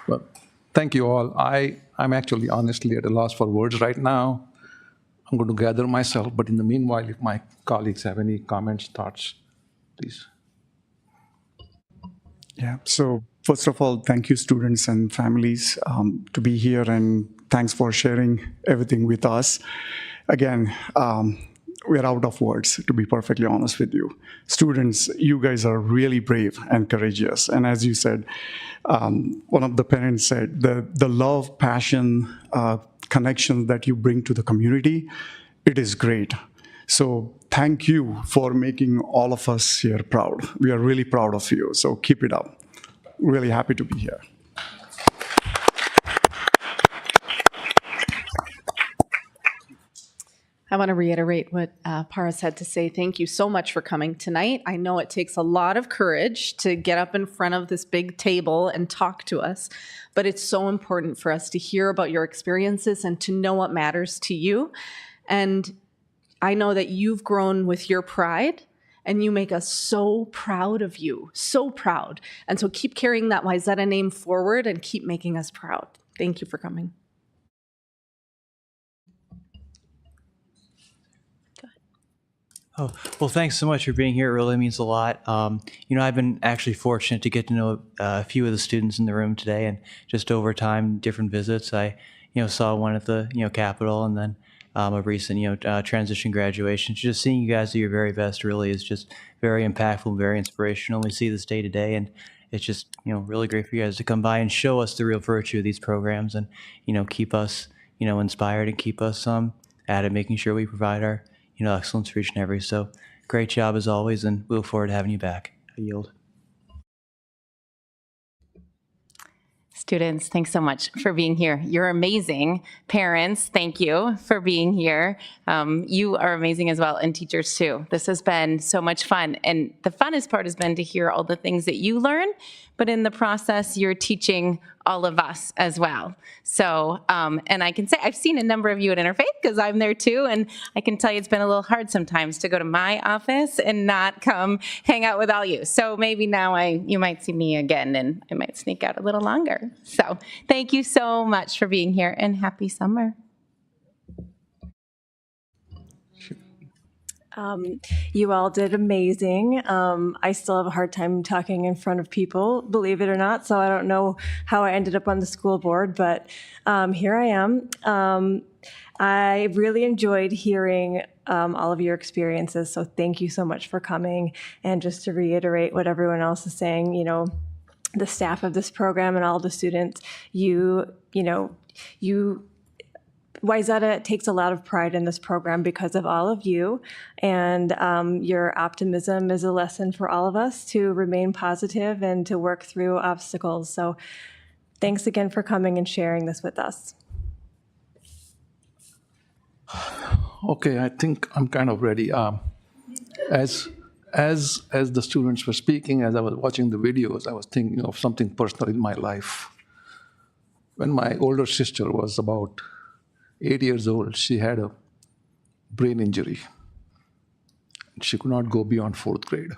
Speaker 2: Well, thank you all. I'm actually honestly at a loss for words right now. I'm going to gather myself, but in the meanwhile, if my colleagues have any comments, thoughts, please.
Speaker 4: Yeah, so first of all, thank you students and families to be here, and thanks for sharing everything with us. Again, we're out of words, to be perfectly honest with you. Students, you guys are really brave and courageous. And as you said, one of the parents said, the love, passion, connection that you bring to the community, it is great. So thank you for making all of us here proud. We are really proud of you, so keep it up. Really happy to be here.
Speaker 23: I want to reiterate what Paras had to say. Thank you so much for coming tonight. I know it takes a lot of courage to get up in front of this big table and talk to us, but it's so important for us to hear about your experiences and to know what matters to you. And I know that you've grown with your pride and you make us so proud of you, so proud. And so keep carrying that Wayzata name forward and keep making us proud. Thank you for coming.
Speaker 5: Oh, well, thanks so much for being here. It really means a lot. I've been actually fortunate to get to know a few of the students in the room today, and just over time, different visits, I, saw one at the, Capitol, and then a recent, transition graduation. Just seeing you guys do your very best really is just very impactful, very inspirational. We see this day to day, and it's just, really great for you guys to come by and show us the real virtue of these programs, and, keep us, inspired and keep us at it, making sure we provide our excellence for each and every. So great job as always, and we look forward to having you back. I yield.
Speaker 7: Students, thanks so much for being here. You're amazing. Parents, thank you for being here. You are amazing as well, and teachers too. This has been so much fun. And the funnest part has been to hear all the things that you learn, but in the process, you're teaching all of us as well. So, and I can say, I've seen a number of you at Interfaith because I'm there too, and I can tell you it's been a little hard sometimes to go to my office and not come hang out with all you. So maybe now you might see me again, and I might sneak out a little longer. So thank you so much for being here, and happy summer.
Speaker 8: You all did amazing. I still have a hard time talking in front of people, believe it or not, so I don't know how I ended up on the school board, but here I am. I really enjoyed hearing all of your experiences, so thank you so much for coming. And just to reiterate what everyone else is saying, the staff of this program and all the students, Wayzata takes a lot of pride in this program because of all of you, and your optimism is a lesson for all of us to remain positive and to work through obstacles. So thanks again for coming and sharing this with us.
Speaker 2: Okay, I think I'm kind of ready. As the students were speaking, as I was watching the videos, I was thinking of something personal in my life. When my older sister was about 8 years old, she had a brain injury. She could not go beyond 4th grade.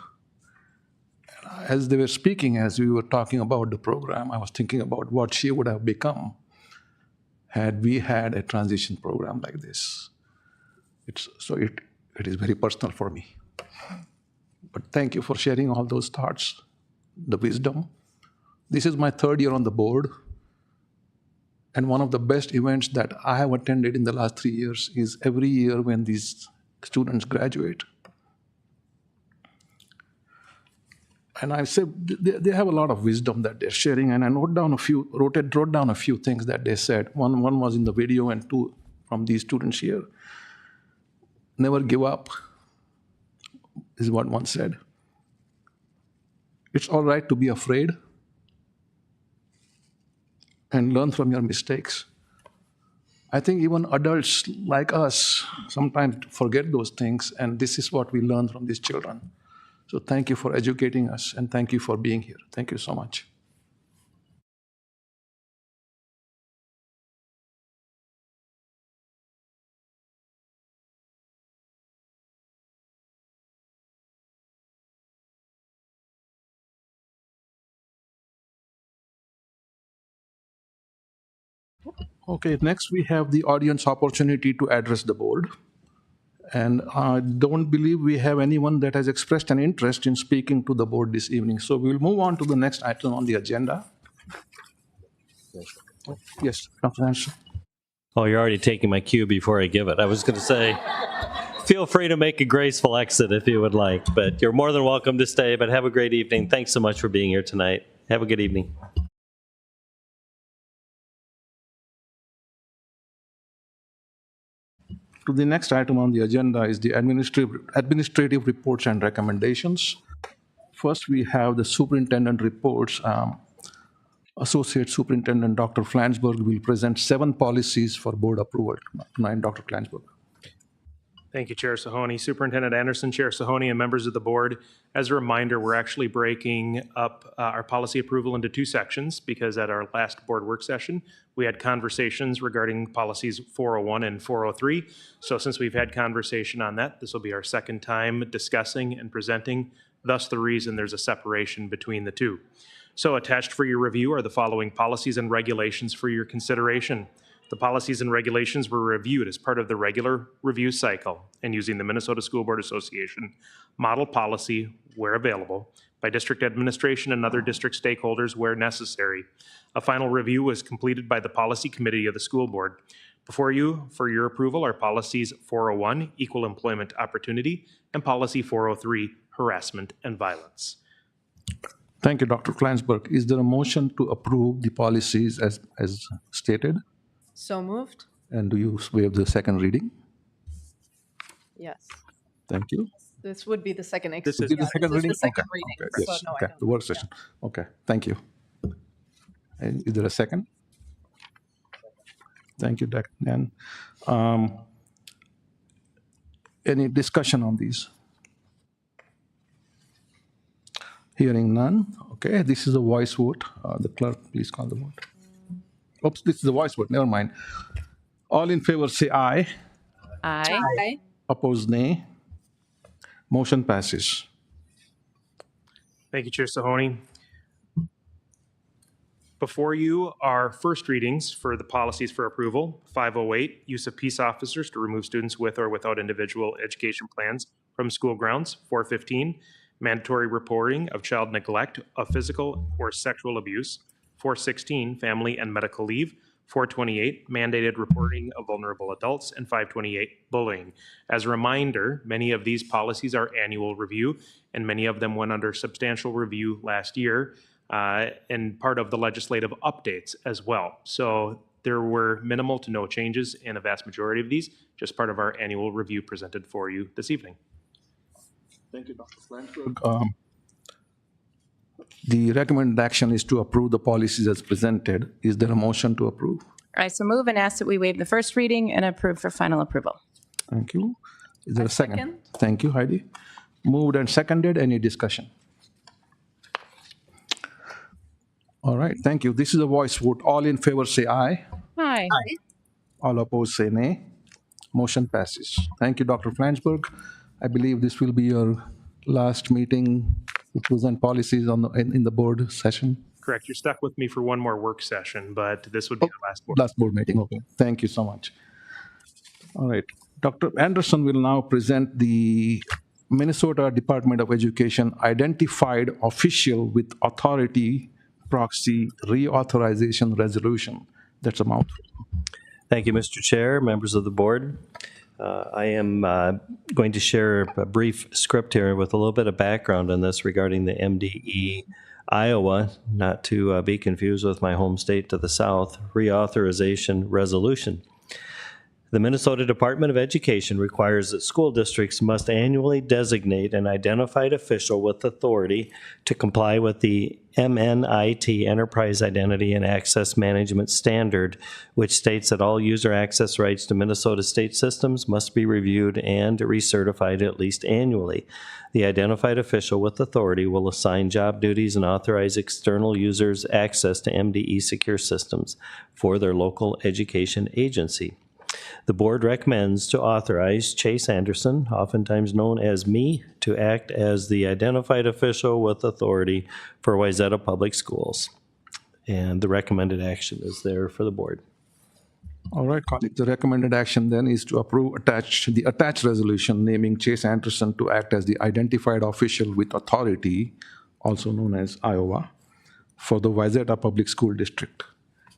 Speaker 2: As they were speaking, as we were talking about the program, I was thinking about what she would have become had we had a transition program like this. It is very personal for me. But thank you for sharing all those thoughts, the wisdom. This is my 3rd year on the board. And one of the best events that I have attended in the last 3 years is every year when these students graduate. And I say they have a lot of wisdom that they're sharing, and I wrote down a few things that they said. One was in the video, and 2 from these students here. Never give up is what one said. It's all right to be afraid, and learn from your mistakes. I think even adults like us sometimes forget those things, and this is what we learn from these children. So thank you for educating us, and thank you for being here. Thank you so much. Okay, next we have the audience opportunity to address the board. And I don't believe we have anyone that has expressed an interest in speaking to the board this evening. So we'll move on to the next item on the agenda. Yes, Dr. Anderson.
Speaker 13: Oh, you're already taking my cue before I give it. I was going to say, feel free to make a graceful exit if you would like, but you're more than welcome to stay, but have a great evening. Thanks so much for being here tonight. Have a good evening.
Speaker 2: To the next item on the agenda is the administrative reports and recommendations. First, we have the superintendent reports. Associate Superintendent Dr. Flansburgh will present 7 policies for board approval tonight. Dr. Flansburgh.
Speaker 9: Thank you, Chair Sahoni. Superintendent Anderson, Chair Sahoni, and members of the board. As a reminder, we're actually breaking up our policy approval into two sections because at our last board work session, we had conversations regarding policies 401 and 403. So since we've had conversation on that, this will be our second time discussing and presenting, thus the reason there's a separation between the two. So attached for your review are the following policies and regulations for your consideration. The policies and regulations were reviewed as part of the regular review cycle and using the Minnesota School Board Association model policy where available by district administration and other district stakeholders where necessary. A final review was completed by the policy committee of the school board. Before you, for your approval, are policies 401, equal employment opportunity, and policy 403, harassment and violence.
Speaker 2: Thank you, Dr. Flansburgh. Is there a motion to approve the policies as stated?
Speaker 23: So moved?
Speaker 2: And do you waive the second reading?
Speaker 23: Yes.
Speaker 2: Thank you.
Speaker 23: This would be the second.
Speaker 2: This is the second reading?
Speaker 23: The second
Speaker 2: Okay.
Speaker 23: reading.
Speaker 2: Okay.
Speaker 23: So
Speaker 2: Yes.
Speaker 23: no, I
Speaker 2: Okay.
Speaker 23: don't.
Speaker 2: The work session. Okay. Thank you. And is there a second? Thank you, Dr. Dan. Any discussion on these? Hearing none. Okay. This is a voice vote. The clerk, please call the vote. Oops, this is a voice vote. Never mind. All in favor say aye.
Speaker 7: Aye.
Speaker 2: Opposed, nay. Motion passes.
Speaker 9: Thank you, Chair Sahoni. Before you are first readings for the policies for approval. 508, use of peace officers to remove students with or without individual education plans from school grounds. 415, mandatory reporting of child neglect of physical or sexual abuse. 416, family and medical leave. 428, mandated reporting of vulnerable adults, and 528, bullying. As a reminder, many of these policies are annual review, and many of them went under substantial review last year, and part of the legislative updates as well. So there were minimal to no changes in a vast majority of these, just part of our annual review presented for you this evening.
Speaker 2: Thank you, Dr. Flansburgh. The recommended action is to approve the policies as presented. Is there a motion to approve?
Speaker 7: I so move and ask that we waive the first reading and approve for final approval.
Speaker 2: Thank you. Is there a second? Thank you, Heidi. Moved and seconded. Any discussion? All right, thank you. This is a voice vote. All in favor say aye.
Speaker 7: Aye.
Speaker 2: All opposed say nay. Motion passes. Thank you, Dr. Flansburgh. I believe this will be your last meeting to present policies in the board session.
Speaker 9: Correct. You're stuck with me for one more work session, but this would be the last board.
Speaker 2: Last board meeting, okay. Thank you so much. All right, Dr. Anderson will now present the Minnesota Department of Education identified official with authority proxy reauthorization resolution. That's a mouthful.
Speaker 13: Thank you, Mr. Chair, members of the board. I am going to share a brief script here with a little bit of background on this regarding the MDE Iowa, not to be confused with my home state to the south, reauthorization resolution. The Minnesota Department of Education requires that school districts must annually designate an identified official with authority to comply with the MNIT Enterprise Identity and Access Management Standard, which states that all user access rights to Minnesota state systems must be reviewed and recertified at least annually. The identified official with authority will assign job duties and authorize external users access to MDE secure systems for their local education agency. The board recommends to authorize Chase Anderson, oftentimes known as me, to act as the identified official with authority for Wayzata Public Schools. And the recommended action is there for the board.
Speaker 2: All right, colleagues, the recommended action then is to approve the attached resolution naming Chase Anderson to act as the identified official with authority, also known as Iowa, for the Wayzata Public School District.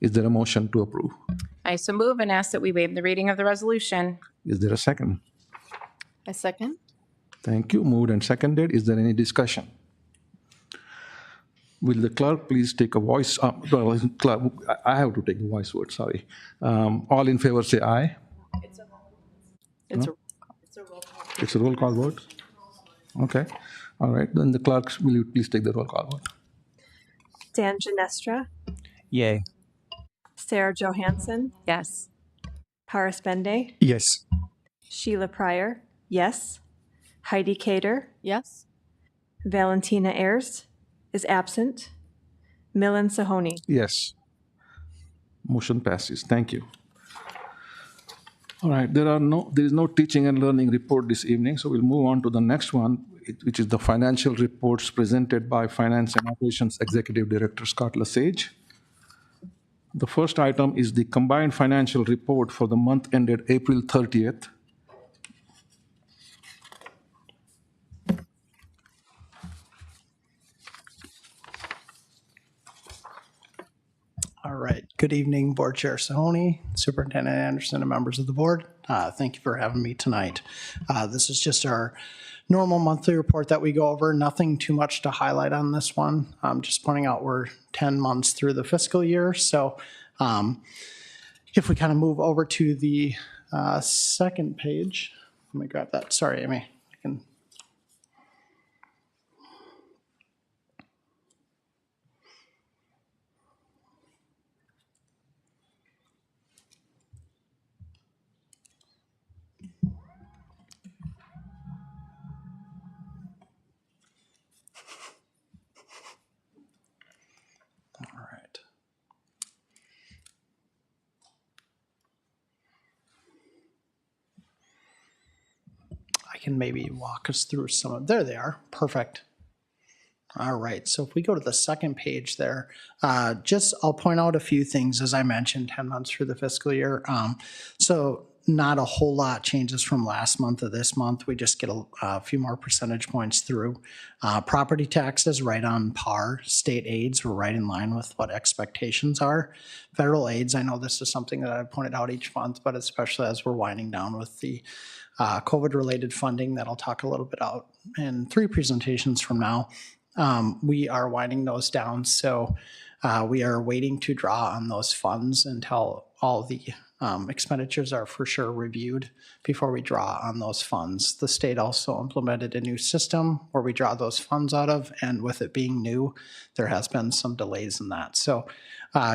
Speaker 2: Is there a motion to approve?
Speaker 7: I so move and ask that we waive the reading of the resolution.
Speaker 2: Is there a second?
Speaker 23: I second.
Speaker 2: Thank you. Moved and seconded. Is there any discussion? Will the clerk please take a voice? Clerk, I have to take a voice vote, sorry. All in favor say aye.
Speaker 23: It's a roll call.
Speaker 2: It's a roll call vote? Okay. All right. Then the clerk, will you please take the roll call vote?
Speaker 8: Dan Ginestra,
Speaker 5: Yay.
Speaker 8: Sarah Johansson,
Speaker 7: Yes.
Speaker 8: Paris Bende,
Speaker 4: Yes.
Speaker 8: Sheila Pryor, yes. Heidi Cater,
Speaker 23: Yes.
Speaker 8: Valentina Ayers is absent. Milan Sahoni.
Speaker 2: Yes. Motion passes. Thank you. All right, there is no teaching and learning report this evening, so we'll move on to the next one, which is the financial reports presented by Finance and Operations Executive Director Scott Lesage. The first item is the combined financial report for the month ended April 30th.
Speaker 1: All right. Good evening, Board Chair Sahoni, Superintendent Anderson, and members of the board. Thank you for having me tonight. This is just our normal monthly report that we go over. Nothing too much to highlight on this one. Just pointing out we're 10 months through the fiscal year. So if we kind of move over to the second page, let me grab that. Sorry, Amy. I can. Can maybe walk us through some of, there they are, perfect. All right, so if we go to the second page there, I'll point out a few things, as I mentioned, 10 months through the fiscal year. So not a whole lot changes from last month to this month. We just get a few more percentage points through. Property taxes right on par. State aids were right in line with what expectations are. Federal aids, I know this is something that I've pointed out each month, but especially as we're winding down with the COVID-related funding that I'll talk a little bit out in 3 presentations from now. We are winding those down, so we are waiting to draw on those funds until all the expenditures are for sure reviewed before we draw on those funds. The state also implemented a new system where we draw those funds out of, and with it being new, there has been some delays in that. So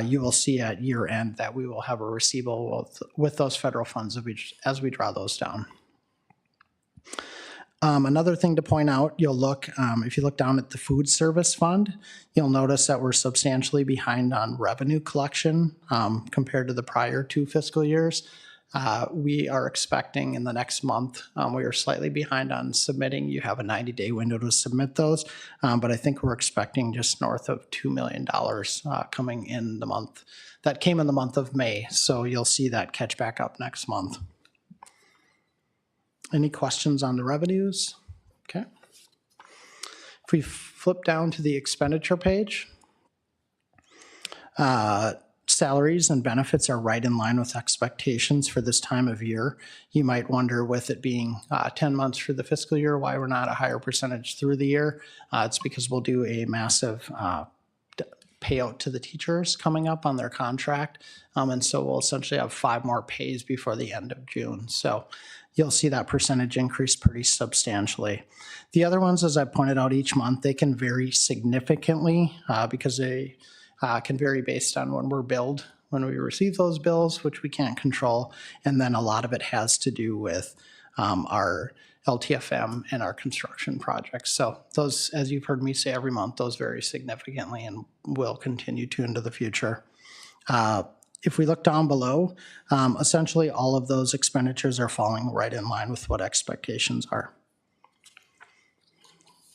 Speaker 1: you will see at year end that we will have a receivable with those federal funds as we draw those down. Another thing to point out, if you look down at the food service fund, you'll notice that we're substantially behind on revenue collection compared to the prior 2 fiscal years. We are expecting in the next month, we are slightly behind on submitting. You have a 90-day window to submit those, but I think we're expecting just north of $2 million coming in the month. That came in the month of May, so you'll see that catch back up next month. Any questions on the revenues? Okay. If we flip down to the expenditure page, salaries and benefits are right in line with expectations for this time of year. You might wonder, with it being 10 months for the fiscal year, why we're not a higher percentage through the year. It's because we'll do a massive payout to the teachers coming up on their contract. And so we'll essentially have 5 more pays before the end of June. So you'll see that percentage increase pretty substantially. The other ones, as I pointed out each month, they can vary significantly because they can vary based on when we're billed, when we receive those bills, which we can't control. And then a lot of it has to do with our LTFM and our construction projects. So those, as you've heard me say every month, those vary significantly and will continue to into the future. If we look down below, essentially all of those expenditures are falling right in line with what expectations are.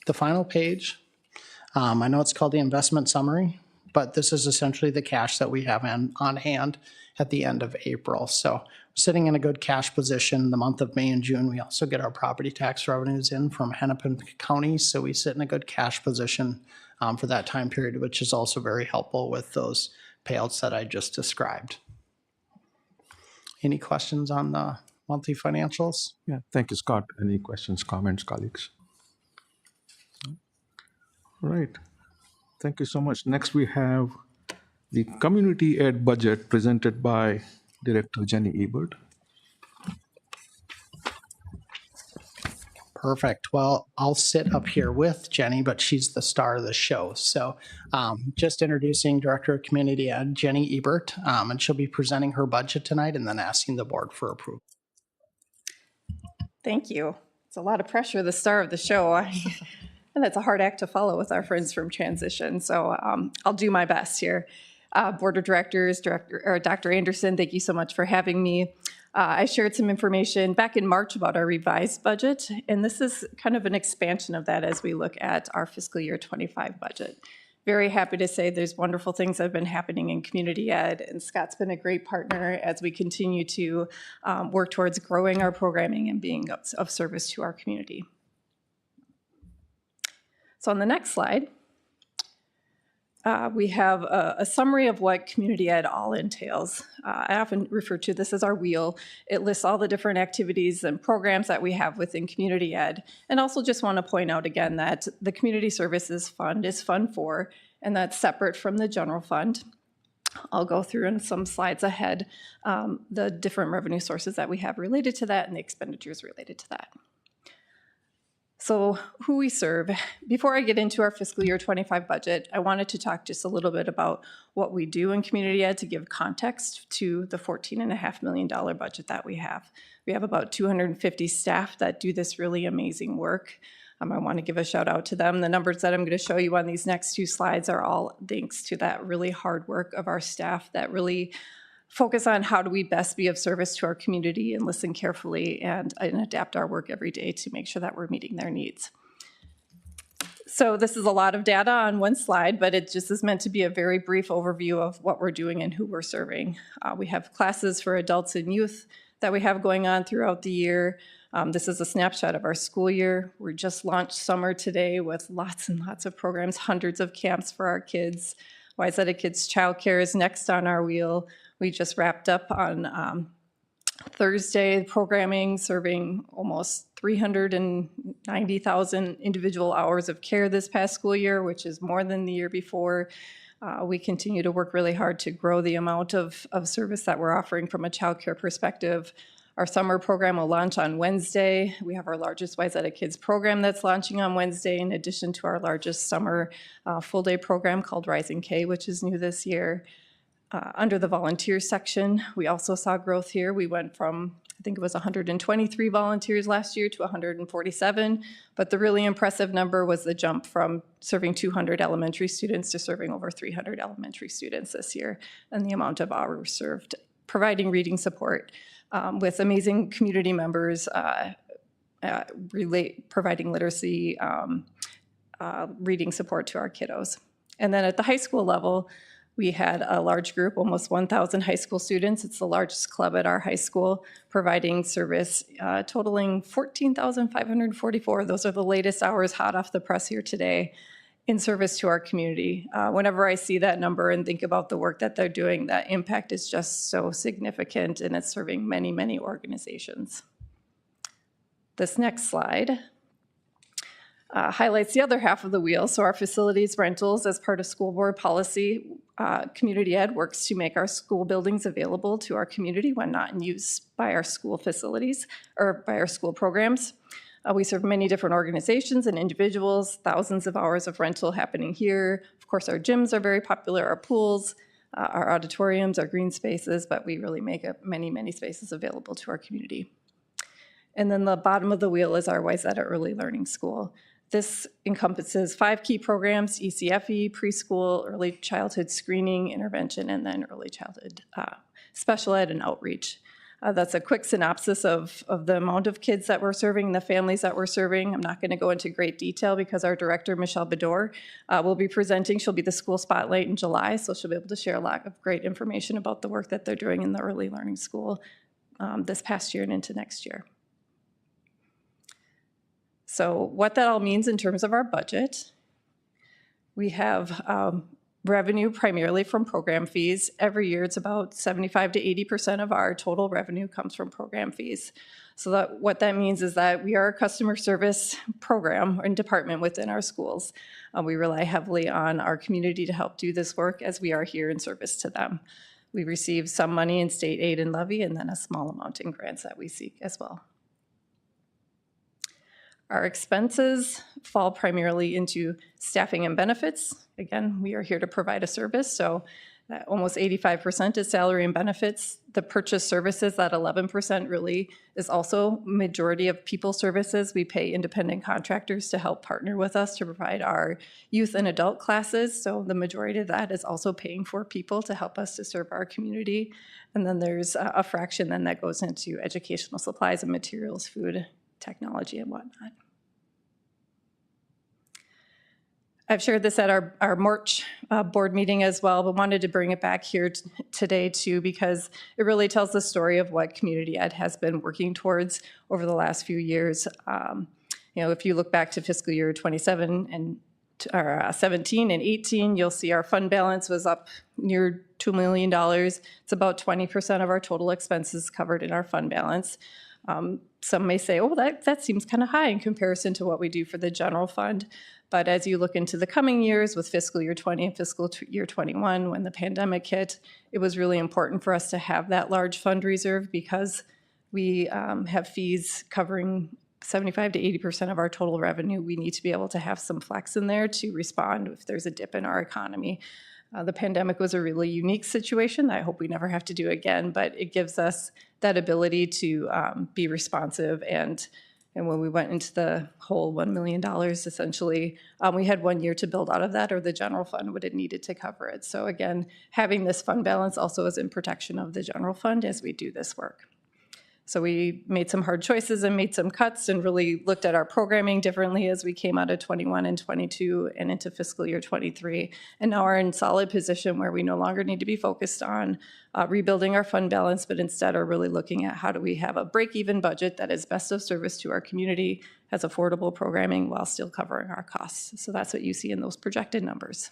Speaker 1: The final page, I know it's called the investment summary, but this is essentially the cash that we have on hand at the end of April. So sitting in a good cash position the month of May and June. We also get our property tax revenues in from Hennepin County, so we sit in a good cash position for that time period, which is also very helpful with those payouts that I just described. Any questions on the monthly financials?
Speaker 2: Yeah, thank you, Scott. Any questions, comments, colleagues? All right, thank you so much. Next, we have the community ed budget presented by Director Jenny Ebert.
Speaker 1: Perfect. Well, I'll sit up here with Jenny, but she's the star of the show. So just introducing Director of Community Ed, Jenny Ebert, and she'll be presenting her budget tonight and then asking the board for approval.
Speaker 23: Thank you. It's a lot of pressure, the star of the show. And it's a hard act to follow with our friends from Transition. So I'll do my best here. Board of Directors, Dr. Anderson, thank you so much for having me. I shared some information back in March about our revised budget, and this is kind of an expansion of that as we look at our fiscal year 25 budget. Very happy to say there's wonderful things that have been happening in community ed, and Scott's been a great partner as we continue to work towards growing our programming and being of service to our community. So on the next slide, we have a summary of what community ed all entails. I often refer to this as our wheel. It lists all the different activities and programs that we have within community ed. And also just want to point out again that the Community Services Fund is Fund 4, and that's separate from the general fund. I'll go through in some slides ahead the different revenue sources that we have related to that and the expenditures related to that. So who we serve. Before I get into our fiscal year 25 budget, I wanted to talk just a little bit about what we do in community ed to give context to the $14.5 million budget that we have. We have about 250 staff that do this really amazing work. I want to give a shout out to them. The numbers that I'm going to show you on these next two slides are all thanks to that really hard work of our staff that really focus on how do we best be of service to our community and listen carefully and adapt our work every day to make sure that we're meeting their needs. So this is a lot of data on one slide, but it just is meant to be a very brief overview of what we're doing and who we're serving. We have classes for adults and youth that we have going on throughout the year. This is a snapshot of our school year. We just launched summer today with lots and lots of programs, hundreds of camps for our kids. Wayzata Kids Childcare is next on our wheel. We just wrapped up on Thursday programming, serving almost 390,000 individual hours of care this past school year, which is more than the year before. We continue to work really hard to grow the amount of service that we're offering from a childcare perspective. Our summer program will launch on Wednesday. We have our largest Wayzata Kids program that's launching on Wednesday, in addition to our largest summer full-day program called Rising K, which is new this year. Under the volunteer section, we also saw growth here. We went from, I think it was 123 volunteers last year to 147, but the really impressive number was the jump from serving 200 elementary students to serving over 300 elementary students this year, and the amount of hours served, providing reading support with amazing community members, providing literacy, reading support to our kiddos. And then at the high school level, we had a large group, almost 1,000 high school students. It's the largest club at our high school, providing service totaling 14,544. Those are the latest hours hot off the press here today in service to our community. Whenever I see that number and think about the work that they're doing, that impact is just so significant, and it's serving many, many organizations. This next slide highlights the other half of the wheel. So our facilities rentals, as part of school board policy, community ed works to make our school buildings available to our community when not in use by our school facilities or by our school programs. We serve many different organizations and individuals, thousands of hours of rental happening here. Of course, our gyms are very popular, our pools, our auditoriums, our green spaces, but we really make many, many spaces available to our community. And then the bottom of the wheel is our Wayzata Early Learning School. This encompasses 5 key programs: ECFE, preschool, early childhood screening, intervention, and then early childhood special ed and outreach. That's a quick synopsis of the amount of kids that we're serving, the families that we're serving. I'm not going to go into great detail because our director, Michelle Bedore, will be presenting. She'll be the school spotlight in July, so she'll be able to share a lot of great information about the work that they're doing in the early learning school this past year and into next year. So what that all means in terms of our budget, we have revenue primarily from program fees. Every year it's about 75 to 80% of our total revenue comes from program fees. So what that means is that we are a customer service program and department within our schools. We rely heavily on our community to help do this work as we are here in service to them. We receive some money in state aid and levy, and then a small amount in grants that we seek as well. Our expenses fall primarily into staffing and benefits. Again, we are here to provide a service, so
Speaker 10: That almost 85% is salary and benefits. The purchase services, that 11% really is also majority of people services. We pay independent contractors to help partner with us to provide our youth and adult classes. So the majority of that is also paying for people to help us to serve our community. And then there's a fraction then that goes into educational supplies and materials, food, technology, and whatnot. I've shared this at our March board meeting as well, but wanted to bring it back here today too, because it really tells the story of what Community Ed has been working towards over the last few years. If you look back to fiscal year 27 and 17 and 18, you'll see our fund balance was up near $2 million. It's about 20% of our total expenses covered in our fund balance. Some may say, oh, that seems kind of high in comparison to what we do for the general fund. But as you look into the coming years with fiscal year 20 and fiscal year 21, when the pandemic hit, it was really important for us to have that large fund reserve because we have fees covering 75 to 80% of our total revenue. We need to be able to have some flex in there to respond if there's a dip in our economy. The pandemic was a really unique situation that I hope we never have to do again, but it gives us that ability to be responsive. And when we went into the whole $1 million, essentially, we had 1 year to build out of that, or the general fund would have needed to cover it. So again, having this fund balance also is in protection of the general fund as we do this work. So we made some hard choices and made some cuts and really looked at our programming differently as we came out of 21 and 22 and into fiscal year 23. And now we're in solid position where we no longer need to be focused on rebuilding our fund balance, but instead are really looking at how do we have a break-even budget that is best of service to our community, has affordable programming while still covering our costs. So that's what you see in those projected numbers.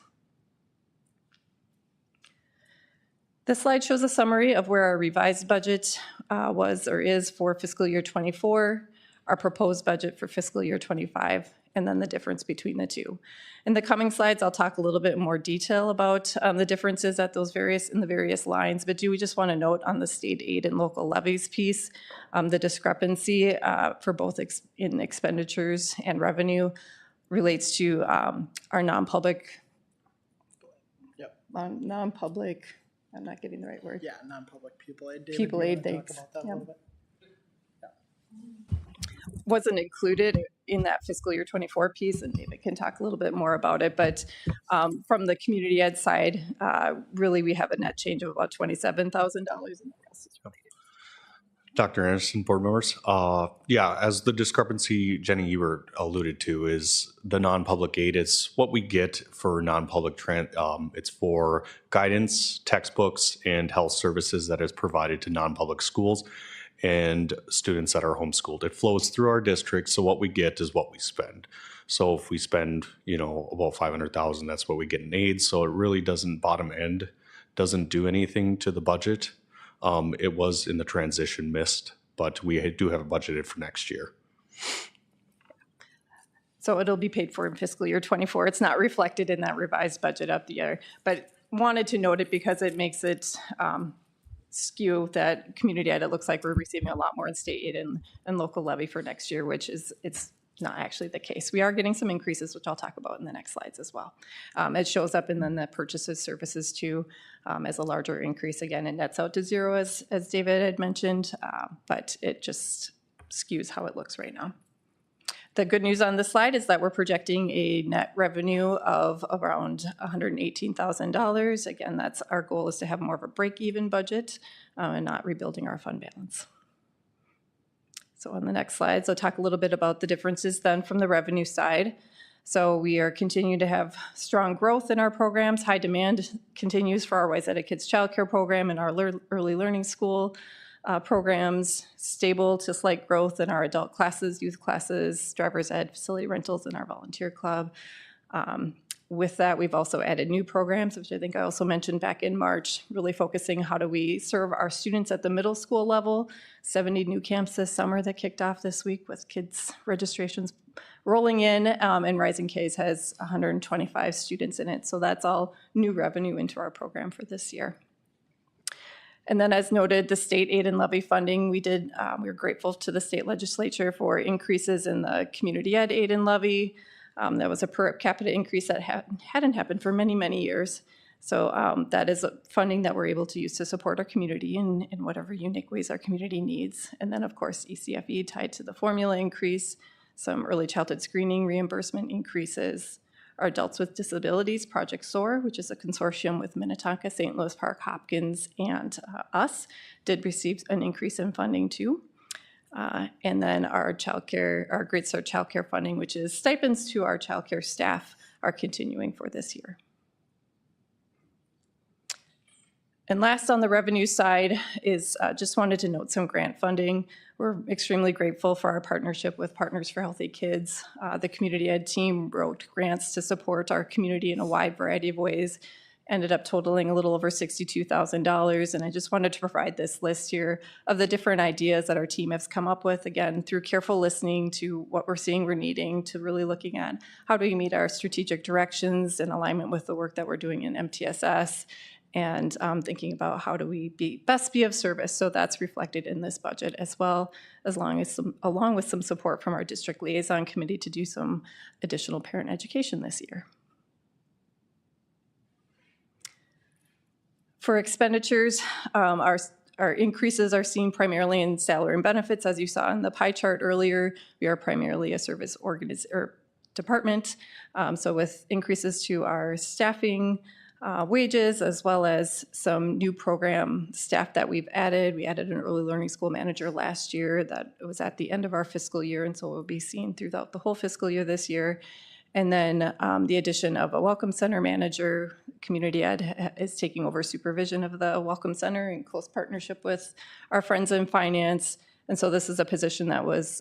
Speaker 10: This slide shows a summary of where our revised budget was or is for fiscal year 24, our proposed budget for fiscal year 25, and then the difference between the two. In the coming slides, I'll talk a little bit more detail about the differences at those in the various lines, but we just want to note on the state aid and local levies piece, the discrepancy for both in expenditures and revenue relates to our non-public, I'm not getting the right word.
Speaker 1: Yeah, non-public pupil aid.
Speaker 10: Pupil aid, thanks.
Speaker 1: Talk about that a little bit?
Speaker 10: Wasn't included in that fiscal year 24 piece, and David can talk a little bit more about it, but from the community ed side, really we have a net change of about $27,000 in the rest is related.
Speaker 11: Dr. Anderson, board members. As the discrepancy, Jenny, you were alluded to, is the non-public aid. It's what we get for non-public, it's for guidance, textbooks, and health services that is provided to non-public schools and students that are homeschooled. It flows through our district, so what we get is what we spend. So if we spend, about $500,000, that's what we get in aid. So it really doesn't doesn't do anything to the budget. It was in the transition missed, but we do have it budgeted for next year.
Speaker 10: So it'll be paid for in fiscal year 24. It's not reflected in that revised budget up the year, but wanted to note it because it makes it skew that community ed. It looks like we're receiving a lot more in state aid and local levy for next year, which it's not actually the case. We are getting some increases, which I'll talk about in the next slides as well. It shows up in then the purchases services too as a larger increase. Again, it nets out to zero as David had mentioned, but it just skews how it looks right now. The good news on this slide is that we're projecting a net revenue of around $118,000. Again, that's our goal, is to have more of a break-even budget and not rebuilding our fund balance. So on the next slides, I'll talk a little bit about the differences then from the revenue side. So we are continuing to have strong growth in our programs. High demand continues for our Wayzata Kids Child Care program and our early learning school programs. Stable to slight growth in our adult classes, youth classes, driver's ed, facility rentals, and our volunteer club. With that, we've also added new programs, which I think I also mentioned back in March, really focusing how do we serve our students at the middle school level. 70 new camps this summer that kicked off this week with kids registrations rolling in, and Rising K's has 125 students in it. So that's all new revenue into our program for this year. And then as noted, the state aid and levy funding, we were grateful to the state legislature for increases in the community ed aid and levy. That was a per capita increase that hadn't happened for many, many years. So that is funding that we're able to use to support our community in whatever unique ways our community needs. And then, of course, ECFE tied to the formula increase, some early childhood screening reimbursement increases. Our Adults with Disabilities Project SOAR, which is a consortium with Minnetonka, St. Louis Park, Hopkins, and us, did receive an increase in funding too. And then our Great Start childcare funding, which is stipends to our childcare staff, are continuing for this year. And last on the revenue side is just wanted to note some grant funding. We're extremely grateful for our partnership with Partners for Healthy Kids. The community ed team wrote grants to support our community in a wide variety of ways, ended up totaling a little over $62,000. And I just wanted to provide this list here of the different ideas that our team has come up with, again, through careful listening to what we're seeing we're needing, to really looking at how do we meet our strategic directions in alignment with the work that we're doing in MTSS, and thinking about how do we best be of service. So that's reflected in this budget as well, along with some support from our district liaison committee to do some additional parent education this year. For expenditures, our increases are seen primarily in salary and benefits. As you saw in the pie chart earlier, we are primarily a service department. So with increases to our staffing, wages, as well as some new program staff that we've added. We added an early learning school manager last year that was at the end of our fiscal year, and so it will be seen throughout the whole fiscal year this year. And then the addition of a welcome center manager. Community Ed is taking over supervision of the welcome center in close partnership with our friends in finance. And so this is a position that was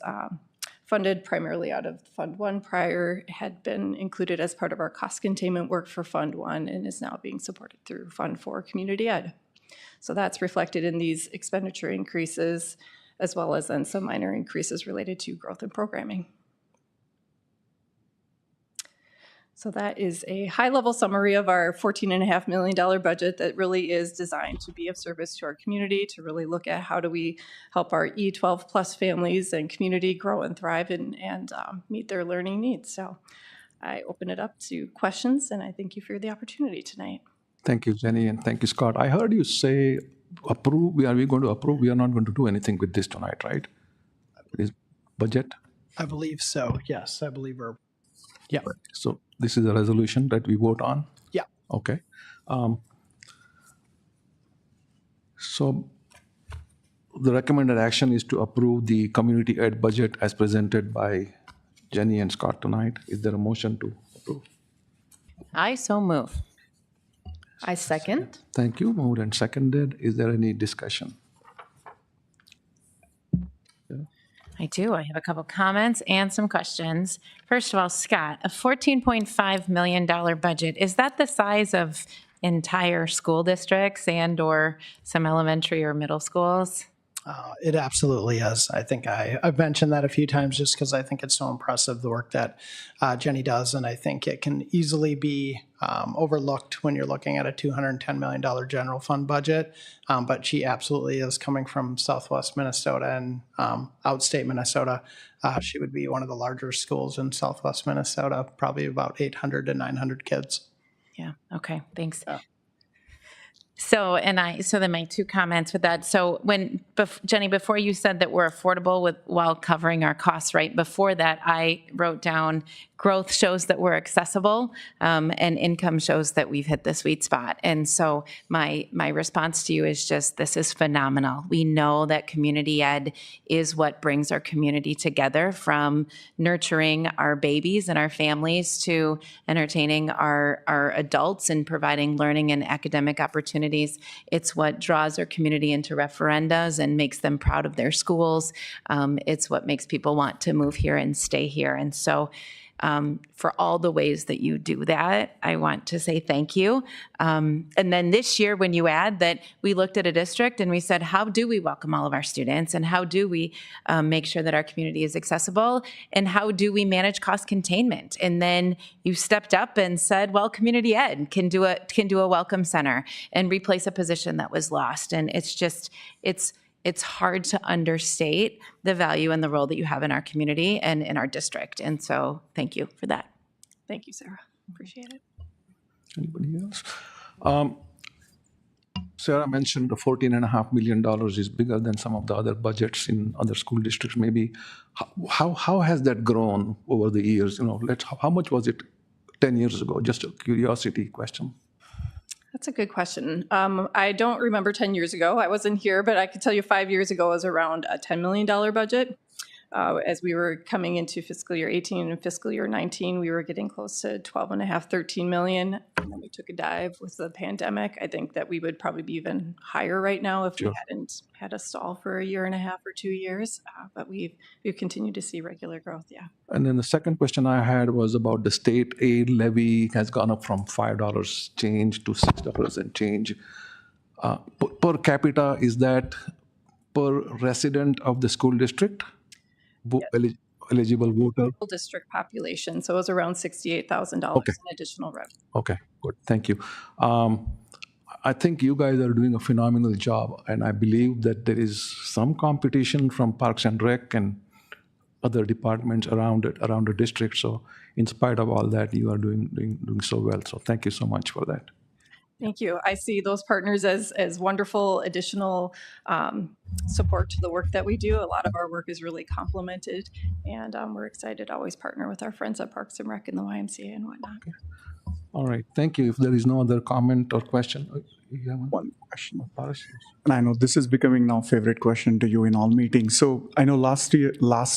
Speaker 10: funded primarily out of Fund 1 prior, had been included as part of our cost containment work for Fund 1, and is now being supported through Fund 4 Community Ed. So that's reflected in these expenditure increases, as well as then some minor increases related to growth and programming. So that is a high-level summary of our $14.5 million budget that really is designed to be of service to our community, to really look at how do we help our E12 plus families and community grow and thrive and meet their learning needs. So I open it up to questions, and I thank you for the opportunity tonight.
Speaker 2: Thank you, Jenny, and thank you, Scott. I heard you say approve. Are we going to approve? We are not going to do anything with this tonight, right? This budget?
Speaker 1: I believe so. Yes, I believe we're. Yeah.
Speaker 2: So this is a resolution that we vote on?
Speaker 1: Yeah.
Speaker 2: Okay. So the recommended action is to approve the community ed budget as presented by Jenny and Scott tonight. Is there a motion to approve?
Speaker 7: I so move.
Speaker 23: I second.
Speaker 2: Thank you. Moved and seconded. Is there any discussion?
Speaker 7: I do. I have a couple comments and some questions. First of all, Scott, a $14.5 million budget, is that the size of entire school districts and or some elementary or middle schools?
Speaker 1: It absolutely is. I think I've mentioned that a few times just because I think it's so impressive, the work that Jenny does, and I think it can easily be overlooked when you're looking at a $210 million general fund budget. But she absolutely is coming from Southwest Minnesota and outstate Minnesota. She would be one of the larger schools in Southwest Minnesota, probably about 800 to 900 kids.
Speaker 7: Yeah. Okay. Thanks. So then my two comments with that. So Jenny, before you said that we're affordable while covering our costs, right before that, I wrote down growth shows that we're accessible, and income shows that we've hit the sweet spot. And so my response to you is just, this is phenomenal. We know that community ed is what brings our community together, from nurturing our babies and our families to entertaining our adults and providing learning and academic opportunities. It's what draws our community into referendas and makes them proud of their schools. It's what makes people want to move here and stay here. And so for all the ways that you do that, I want to say thank you. And then this year, when you add that we looked at a district and we said, how do we welcome all of our students, and how do we make sure that our community is accessible, and how do we manage cost containment? And then you stepped up and said, well, community ed can do a welcome center and replace a position that was lost. And it's hard to understate the value and the role that you have in our community and in our district. And so thank you for that.
Speaker 10: Thank you, Sarah. Appreciate it.
Speaker 2: Anybody else? Sarah mentioned the $14.5 million is bigger than some of the other budgets in other school districts. Maybe how has that grown over the years? How much was it 10 years ago? Just a curiosity question.
Speaker 10: That's a good question. I don't remember 10 years ago. I wasn't here, but I could tell you 5 years ago was around a $10 million budget. As we were coming into fiscal year 18 and fiscal year 19, we were getting close to 12.5, 13 million. And then we took a dive with the pandemic. I think that we would probably be even higher right now if we hadn't had a stall for a year and a half or 2 years. But we've continued to see regular growth, yeah.
Speaker 2: And then the second question I had was about the state aid levy has gone up from $5 change to $6 and change. Per capita, is that per resident of the school district? Eligible voter?
Speaker 10: District population, so it was around $68,000
Speaker 2: Okay.
Speaker 10: in additional revenue.
Speaker 2: Okay, good. Thank you. I think you guys are doing a phenomenal job, and I believe that there is some competition from Parks and Rec and other departments around the district. So, in spite of all that, you are doing so well. So, thank you so much for that.
Speaker 10: Thank you. I see those partners as wonderful additional support to the work that we do. A lot of our work is really complemented, and we're excited to always partner with our friends at Parks and Rec and the YMCA and whatnot.
Speaker 2: Okay. All right. Thank you. If there is no other comment or question, you have
Speaker 4: one question. And I know this is becoming now favorite question to you in all meetings. So I know last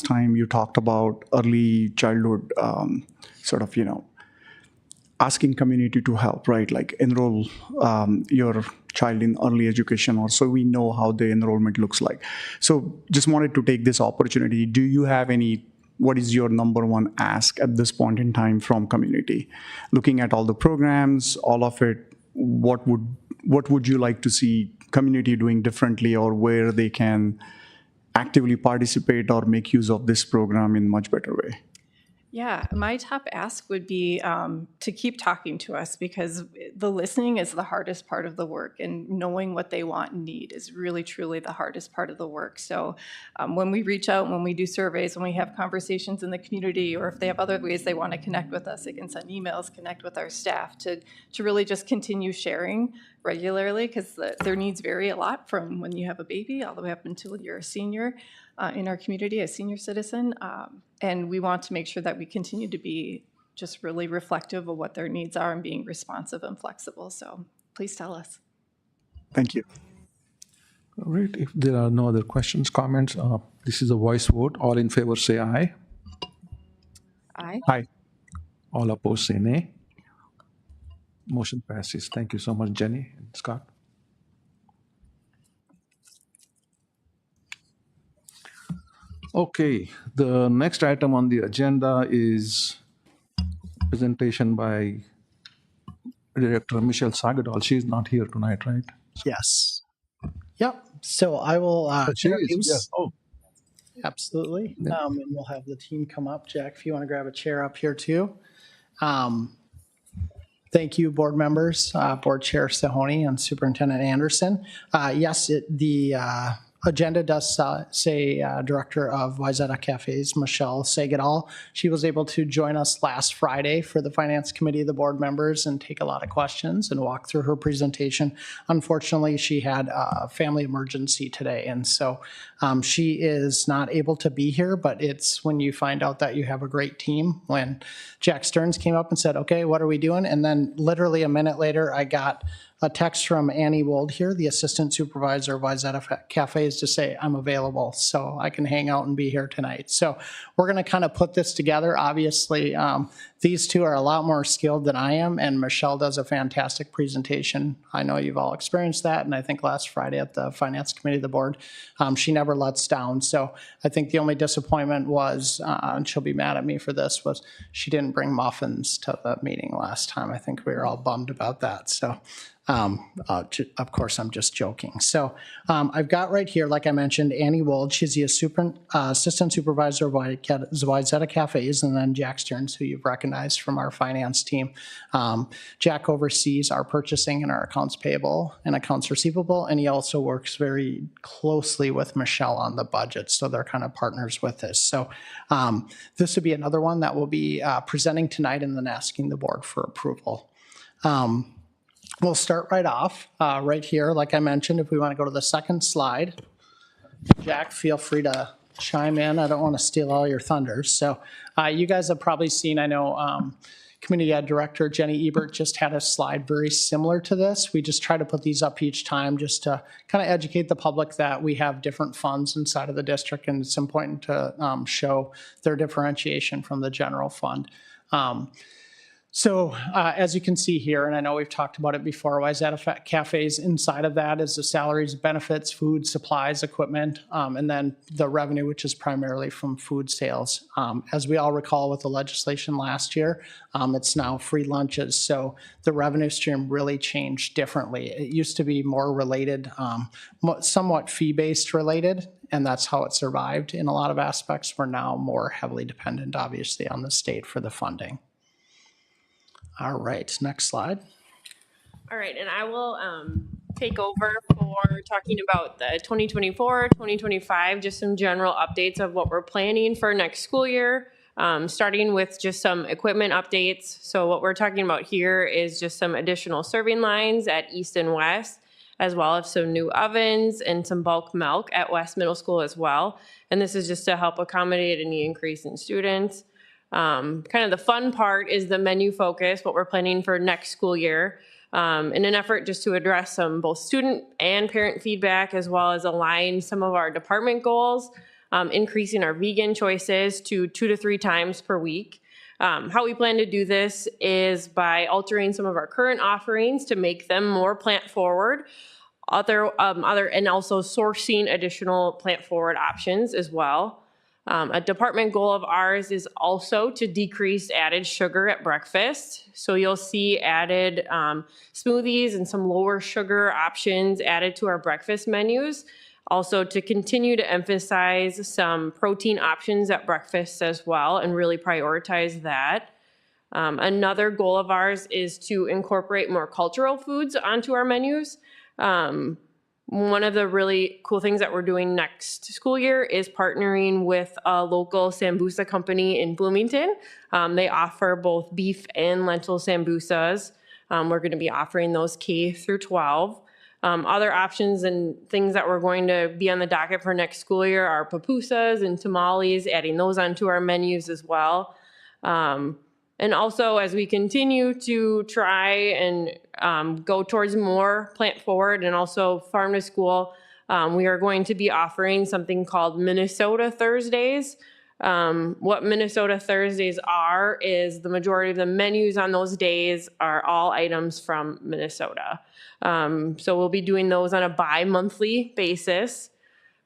Speaker 4: time you talked about early childhood, asking community to help, right? Like enroll your child in early education, or so we know how the enrollment looks like. So just wanted to take this opportunity. Do you have what is your number one ask at this point in time from community? Looking at all the programs, all of it, what would you like to see community doing differently, or where they can actively participate or make use of this program in a much better way?
Speaker 10: Yeah, my top ask would be to keep talking to us, because the listening is the hardest part of the work, and knowing what they want and need is really, truly the hardest part of the work. So when we reach out, when we do surveys, when we have conversations in the community, or if they have other ways they want to connect with us, they can send emails, connect with our staff to really just continue sharing regularly, because their needs vary a lot from when you have a baby all the way up until you're a senior in our community, a senior citizen. And we want to make sure that we continue to be just really reflective of what their needs are and being responsive and flexible. So please tell us.
Speaker 4: Thank you.
Speaker 2: All right. If there are no other questions, comments, this is a voice vote. All in favor say aye.
Speaker 10: Aye.
Speaker 2: Aye. All opposed say nay. Motion passes. Thank you so much, Jenny and Scott. Okay, the next item on the agenda is presentation by Director Michelle Sagadol. She's not here tonight, right?
Speaker 1: Yes. Yep. So I will
Speaker 2: She is,
Speaker 1: introduce.
Speaker 2: yes. Oh,
Speaker 1: Absolutely.
Speaker 2: Yeah.
Speaker 1: And we'll have the team come up. Jack, if you want to grab a chair up here too. Thank you, board members, Board Chair Sahoni and Superintendent Anderson. Yes, the agenda does say Director of Wayzata Cafes, Michelle Sagadol. She was able to join us last Friday for the Finance Committee of the board members and take a lot of questions and walk through her presentation. Unfortunately, she had a family emergency today, and so she is not able to be here, but it's when you find out that you have a great team. When Jack Stearns came up and said, okay, what are we doing? And then literally a minute later, I got a text from Annie Wold here, the Assistant Supervisor of Wayzata Cafes, to say I'm available, so I can hang out and be here tonight. So we're going to kind of put this together. Obviously, these two are a lot more skilled than I am, and Michelle does a fantastic presentation. I know you've all experienced that, and I think last Friday at the Finance Committee of the board, she never lets down. So I think the only disappointment was, and she'll be mad at me for this, was she didn't bring muffins to the meeting last time. I think we were all bummed about that. So of course, I'm just joking. So I've got right here, like I mentioned, Annie Wold. She's the Assistant Supervisor of Wayzata Cafes, and then Jack Stearns, who you've recognized from our finance team. Jack oversees our purchasing and our accounts payable and accounts receivable, and he also works very closely with Michelle on the budget, so they're kind of partners with this. So this would be another one that we'll be presenting tonight and then asking the board for approval. we'll start right off, right here, like I mentioned, if we want to go to the second slide. Jack, feel free to chime in. I don't want to steal all your thunder. So you guys have probably seen, I know Community Ed Director Jenny Ebert just had a slide very similar to this. We just try to put these up each time just to kind of educate the public that we have different funds inside of the district, and it's important to show their differentiation from the general fund. So as you can see here, and I know we've talked about it before, Wayzata Cafes, inside of that is the salaries, benefits, food, supplies, equipment, and then the revenue, which is primarily from food sales. As we all recall with the legislation last year, it's now free lunches. So the revenue stream really changed differently. It used to be more related, somewhat fee-based related, and that's how it survived in a lot of aspects. We're now more heavily dependent, obviously, on the state for the funding. All right, next slide.
Speaker 6: All right, and I will take over for talking about the 2024, 2025, just some general updates of what we're planning for next school year, starting with just some equipment updates. So what we're talking about here is just some additional serving lines at East and West, as well as some new ovens and some bulk milk at West Middle School as well. And this is just to help accommodate any increase in students. Kind of the fun part is the menu focus, what we're planning for next school year, in an effort just to address some both student and parent feedback, as well as align some of our department goals, increasing our vegan choices to 2 to 3 times per week. How we plan to do this is by altering some of our current offerings to make them more plant forward, and also sourcing additional plant forward options as well. A department goal of ours is also to decrease added sugar at breakfast. So you'll see added smoothies and some lower sugar options added to our breakfast menus. Also to continue to emphasize some protein options at breakfast as well and really prioritize that. Another goal of ours is to incorporate more cultural foods onto our menus. One of the really cool things that we're doing next school year is partnering with a local sambusa company in Bloomington. They offer both beef and lentil sambusas. We're going to be offering those K through 12. Other options and things that we're going to be on the docket for next school year are pupusas and tamales, adding those onto our menus as well. And also, as we continue to try and go towards more plant forward and also farm to school, we are going to be offering something called Minnesota Thursdays. What Minnesota Thursdays are is the majority of the menus on those days are all items from Minnesota. So we'll be doing those on a bi-monthly basis.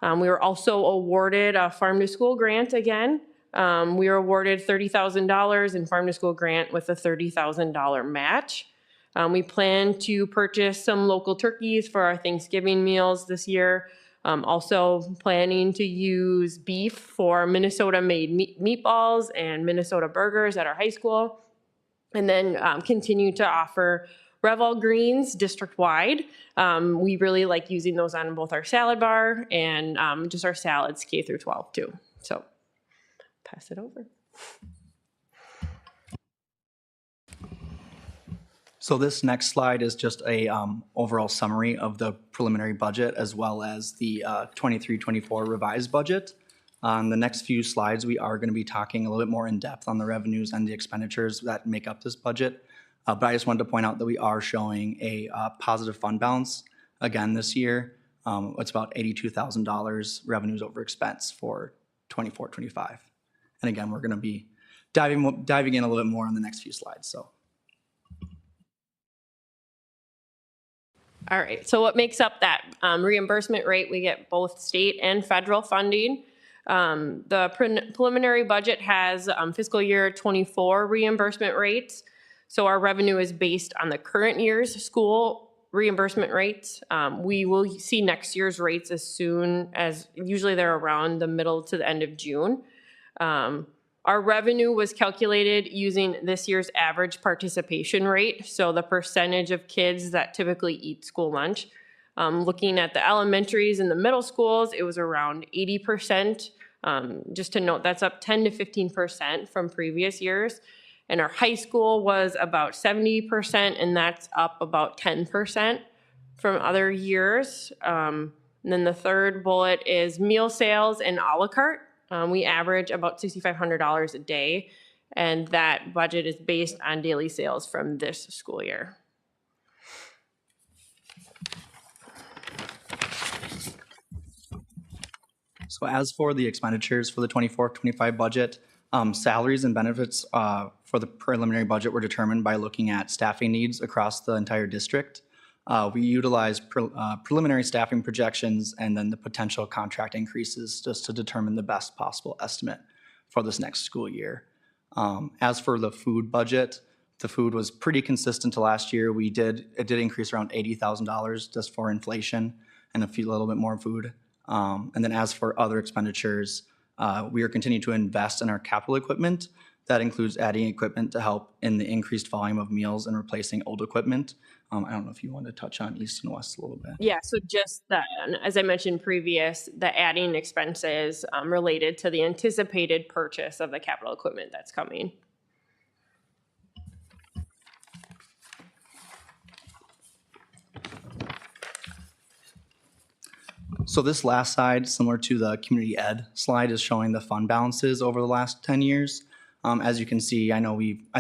Speaker 6: We were also awarded a farm to school grant again. We were awarded $30,000 in farm to school grant with a $30,000 match. We plan to purchase some local turkeys for our Thanksgiving meals this year. Also planning to use beef for Minnesota made meatballs and Minnesota burgers at our high school. And then continue to offer Revel greens district-wide. We really like using those on both our salad bar and just our salads K through 12 too. So pass it over.
Speaker 12: So this next slide is just a overall summary of the preliminary budget as well as the 23-24 revised budget. On the next few slides, we are going to be talking a little bit more in depth on the revenues and the expenditures that make up this budget. But I just wanted to point out that we are showing a positive fund balance again this year. It's about $82,000 revenues over expense for 24-25. And again, we're going to be diving in a little bit more on the next few slides. So.
Speaker 6: All right, so what makes up that reimbursement rate? We get both state and federal funding. The preliminary budget has fiscal year 24 reimbursement rates. So our revenue is based on the current year's school reimbursement rates. We will see next year's rates as soon as, usually they're around the middle to the end of June. Our revenue was calculated using this year's average participation rate, so the percentage of kids that typically eat school lunch. Looking at the elementaries and the middle schools, it was around 80%. Just to note, that's up 10 to 15% from previous years. And our high school was about 70%, and that's up about 10% from other years. And then the third bullet is meal sales and a la carte. We average about $6,500 a day, and that budget is based on daily sales from this school year.
Speaker 12: So as for the expenditures for the 24-25 budget, salaries and benefits for the preliminary budget were determined by looking at staffing needs across the entire district. We utilize preliminary staffing projections and then the potential contract increases just to determine the best possible estimate for this next school year. As for the food budget, the food was pretty consistent to last year. It did increase around $80,000 just for inflation and a little bit more food. And then as for other expenditures, we are continuing to invest in our capital equipment. That includes adding equipment to help in the increased volume of meals and replacing old equipment. I don't know if you want to touch on East and West a little bit.
Speaker 6: Yeah, so just that, as I mentioned previous, the adding expenses related to the anticipated purchase of the capital equipment that's coming.
Speaker 12: So this last slide, similar to the community ed slide, is showing the fund balances over the last 10 years. As you can see, I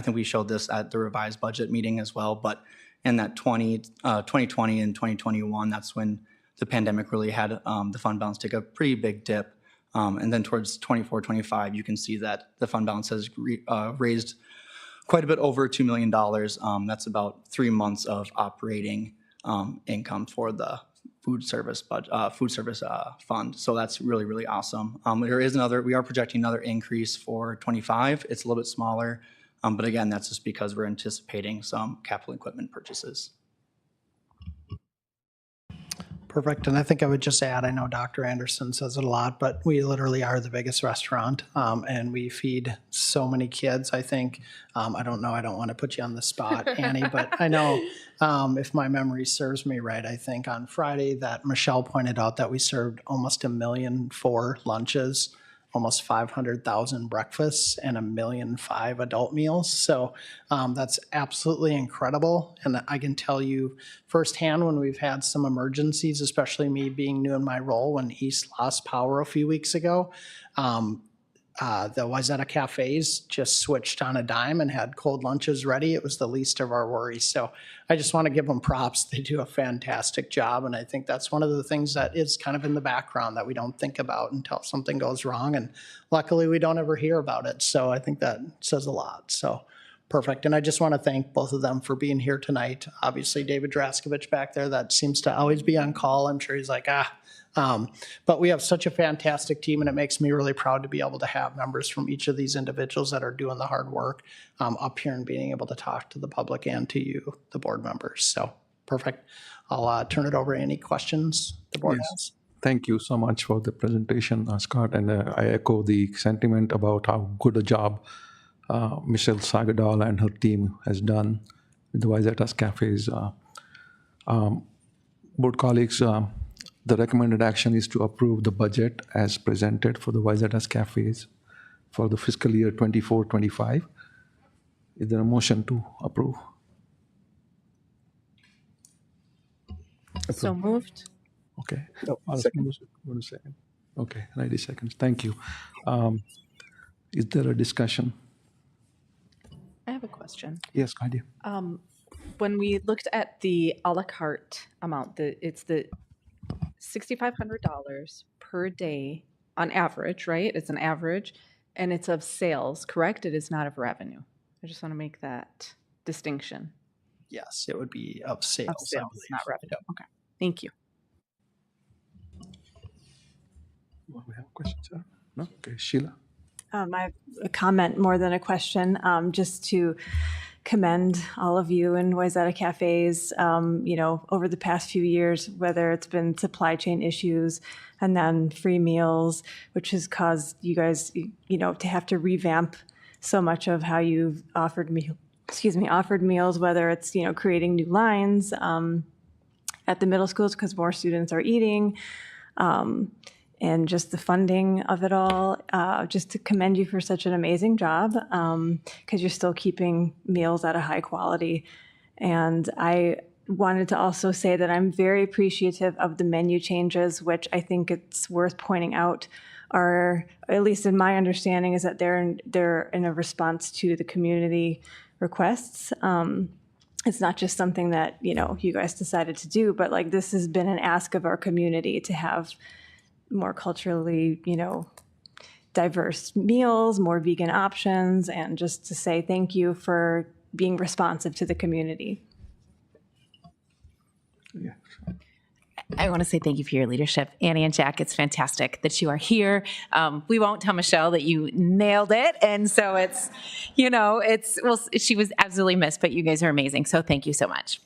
Speaker 12: think we showed this at the revised budget meeting as well, but in that 2020 and 2021, that's when the pandemic really had the fund balance take a pretty big dip. And then towards 24-25, you can see that the fund balance has raised quite a bit over $2 million. That's about 3 months of operating income for the food service fund. So that's really, really awesome. We are projecting another increase for 25. It's a little bit smaller, but again, that's just because we're anticipating some capital equipment purchases.
Speaker 1: Perfect. And I think I would just add, I know Dr. Anderson says it a lot, but we literally are the biggest restaurant, and we feed so many kids. I think, I don't know, I don't want to put you on the spot, Annie, but I know if my memory serves me right, I think on Friday that Michelle pointed out that we served almost 1.4 million lunches, almost 500,000 breakfasts, and 1.5 million adult meals. So that's absolutely incredible. And I can tell you firsthand when we've had some emergencies, especially me being new in my role when East lost power a few weeks ago, the Wayzata cafes just switched on a dime and had cold lunches ready. It was the least of our worries. So I just want to give them props. They do a fantastic job. And I think that's one of the things that is kind of in the background that we don't think about until something goes wrong. And luckily we don't ever hear about it. So I think that says a lot. So perfect. And I just want to thank both of them for being here tonight. Obviously David Draskovich back there, that seems to always be on call. I'm sure he's like, but we have such a fantastic team, and it makes me really proud to be able to have members from each of these individuals that are doing the hard work up here and being able to talk to the public and to you, the board members. So perfect. I'll turn it over to any questions the board has.
Speaker 2: Thank you so much for the presentation, Scott, and I echo the sentiment about how good a job Michelle Sagadal and her team has done with the Wayzata's Cafes. Board colleagues, the recommended action is to approve the budget as presented for the Wayzata's Cafes for the fiscal year 24-25. Is there a motion to approve?
Speaker 23: So moved.
Speaker 2: Okay.
Speaker 19: Second.
Speaker 2: 1 second. Okay, 90 seconds. Thank you. Is there a discussion?
Speaker 23: I have a question.
Speaker 2: Yes, Heidi.
Speaker 23: When we looked at the a la carte amount, it's the $6,500 per day on average, right? It's an average, and it's of sales, correct? It is not of revenue. I just want to make that distinction.
Speaker 1: Yes, it would be of sales.
Speaker 23: Of sales, not revenue. Okay, thank you.
Speaker 2: We have a question, sir? No? Okay, Sheila.
Speaker 8: I have a comment more than a question, just to commend all of you in Wayzata Cafes, over the past few years, whether it's been supply chain issues and then free meals, which has caused you guys, to have to revamp so much of how you've offered meals, whether it's, creating new lines at the middle schools because more students are eating. and just the funding of it all. Just to commend you for such an amazing job, because you're still keeping meals at a high quality. And I wanted to also say that I'm very appreciative of the menu changes, which I think it's worth pointing out are, at least in my understanding, is that they're in a response to the community requests. It's not just something that, you guys decided to do, but like this has been an ask of our community to have more culturally, diverse meals, more vegan options, and just to say thank you for being responsive to the community.
Speaker 2: Yeah.
Speaker 7: I want to say thank you for your leadership, Annie and Jack. It's fantastic that you are here. We won't tell Michelle that you nailed it, and so it's, well, she was absolutely missed, but you guys are amazing. So thank you so much.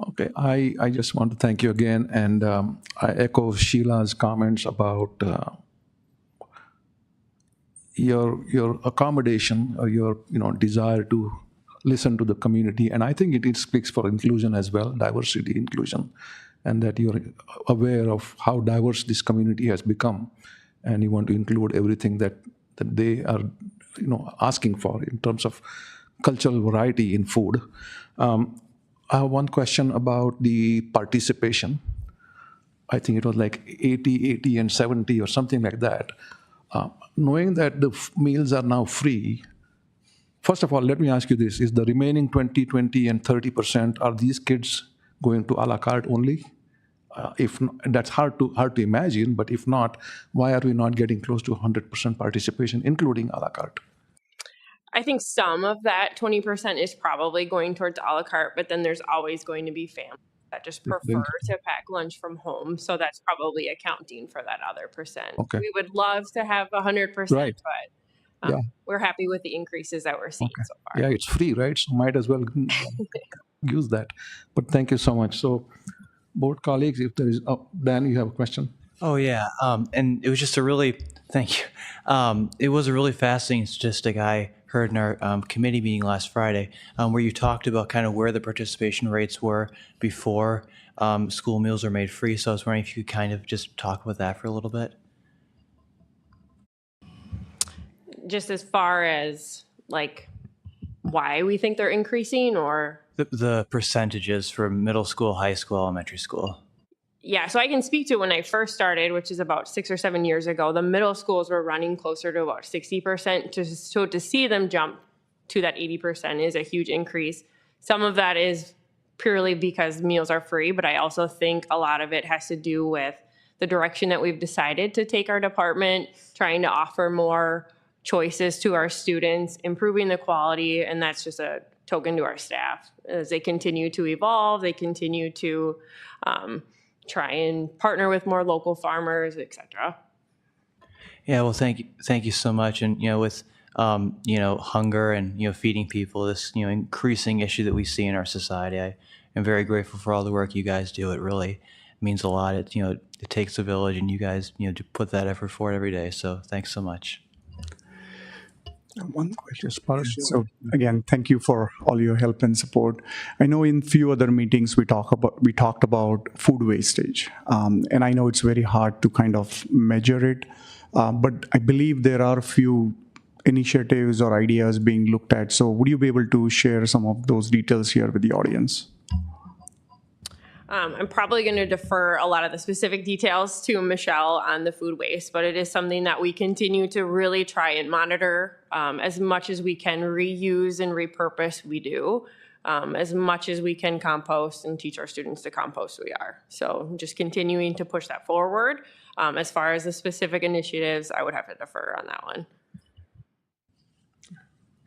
Speaker 2: Okay, I just want to thank you again, and I echo Sheila's comments about your accommodation or your desire to listen to the community, and I think it speaks for inclusion as well, diversity, inclusion, and that you're aware of how diverse this community has become, and you want to include everything that they are asking for in terms of cultural variety in food. I have one question about the participation. I think it was like 80, and 70 or something like that. Knowing that the meals are now free, first of all, let me ask you this. Is the remaining 20, and 30%, are these kids going to a la carte only? If not, that's hard to imagine, but if not, why are we not getting close to 100% participation, including a la carte?
Speaker 6: I think some of that 20% is probably going towards a la carte, but then there's always going to be families that just prefer to pack lunch from home. So that's probably accounting for that other percent.
Speaker 2: Okay.
Speaker 6: We would love to have 100%,
Speaker 2: Right.
Speaker 6: but we're happy with the increases that we're seeing so far.
Speaker 2: Yeah, it's free, right? So might as well use that. But thank you so much. So, board colleagues, if there is, Dan, you have a question?
Speaker 5: Oh, yeah. And it was just thank you. It was a really fascinating statistic I heard in our committee meeting last Friday, where you talked about kind of where the participation rates were before school meals are made free. So I was wondering if you could kind of just talk about that for a little bit.
Speaker 6: Just as far as like why we think they're increasing, or
Speaker 5: The percentages for middle school, high school, elementary school.
Speaker 6: Yeah, so I can speak to when I first started, which is about 6 or 7 years ago. The middle schools were running closer to about 60%. So to see them jump to that 80% is a huge increase. Some of that is purely because meals are free, but I also think a lot of it has to do with the direction that we've decided to take our department, trying to offer more choices to our students, improving the quality, and that's just a token to our staff. As they continue to evolve, they continue to try and partner with more local farmers, et cetera.
Speaker 5: Yeah, well, thank you so much. And with hunger and feeding people, this increasing issue that we see in our society, I am very grateful for all the work you guys do. It really means a lot. It it takes a village, and you guys to put that effort forward every day. So thanks so much.
Speaker 4: One question. So again, thank you for all your help and support. I know in few other meetings we talked about food wastage, and I know it's very hard to kind of measure it, but I believe there are a few initiatives or ideas being looked at. So would you be able to share some of those details here with the audience?
Speaker 6: I'm probably going to defer a lot of the specific details to Michelle on the food waste, but it is something that we continue to really try and monitor. As much as we can reuse and repurpose, we do. As much as we can compost and teach our students to compost, we are. So just continuing to push that forward. As far as the specific initiatives, I would have to defer on that one.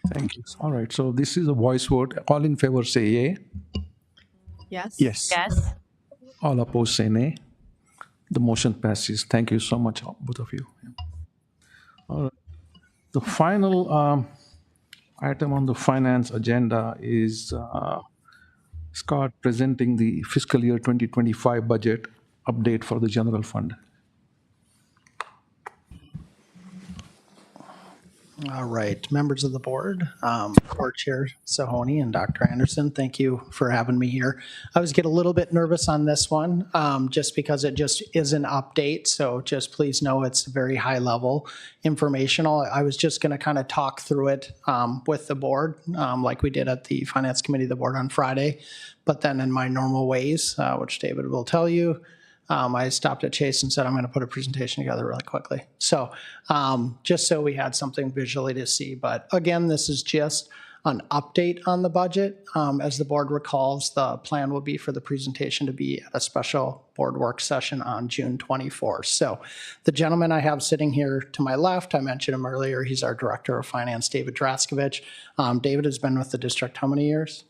Speaker 2: Thank you. All right, so this is a voice vote. All in favor say yay.
Speaker 23: Yes.
Speaker 4: Yes.
Speaker 22: Yes.
Speaker 2: All opposed say nay. The motion passes. Thank you so much, both of you. All right. The final item on the finance agenda is Scott presenting the fiscal year 2025 budget update for the general fund.
Speaker 14: All right, members of the board, Board Chair Sahoni and Dr. Anderson, thank you for having me here. I was get a little bit nervous on this one, just because it just is an update. So just please know it's very high level informational. I was just going to kind of talk through it with the board, like we did at the Finance Committee of the board on Friday. But then in my normal ways, which David will tell you, I stopped at Chase and said, I'm going to put a presentation together really quickly. So just so we had something visually to see. But again, this is just an update on the budget. As the board recalls, the plan will be for the presentation to be at a special board work session on June 24th. So the gentleman I have sitting here to my left, I mentioned him earlier, he's our Director of Finance, David Draskovich. David has been with the district how many years?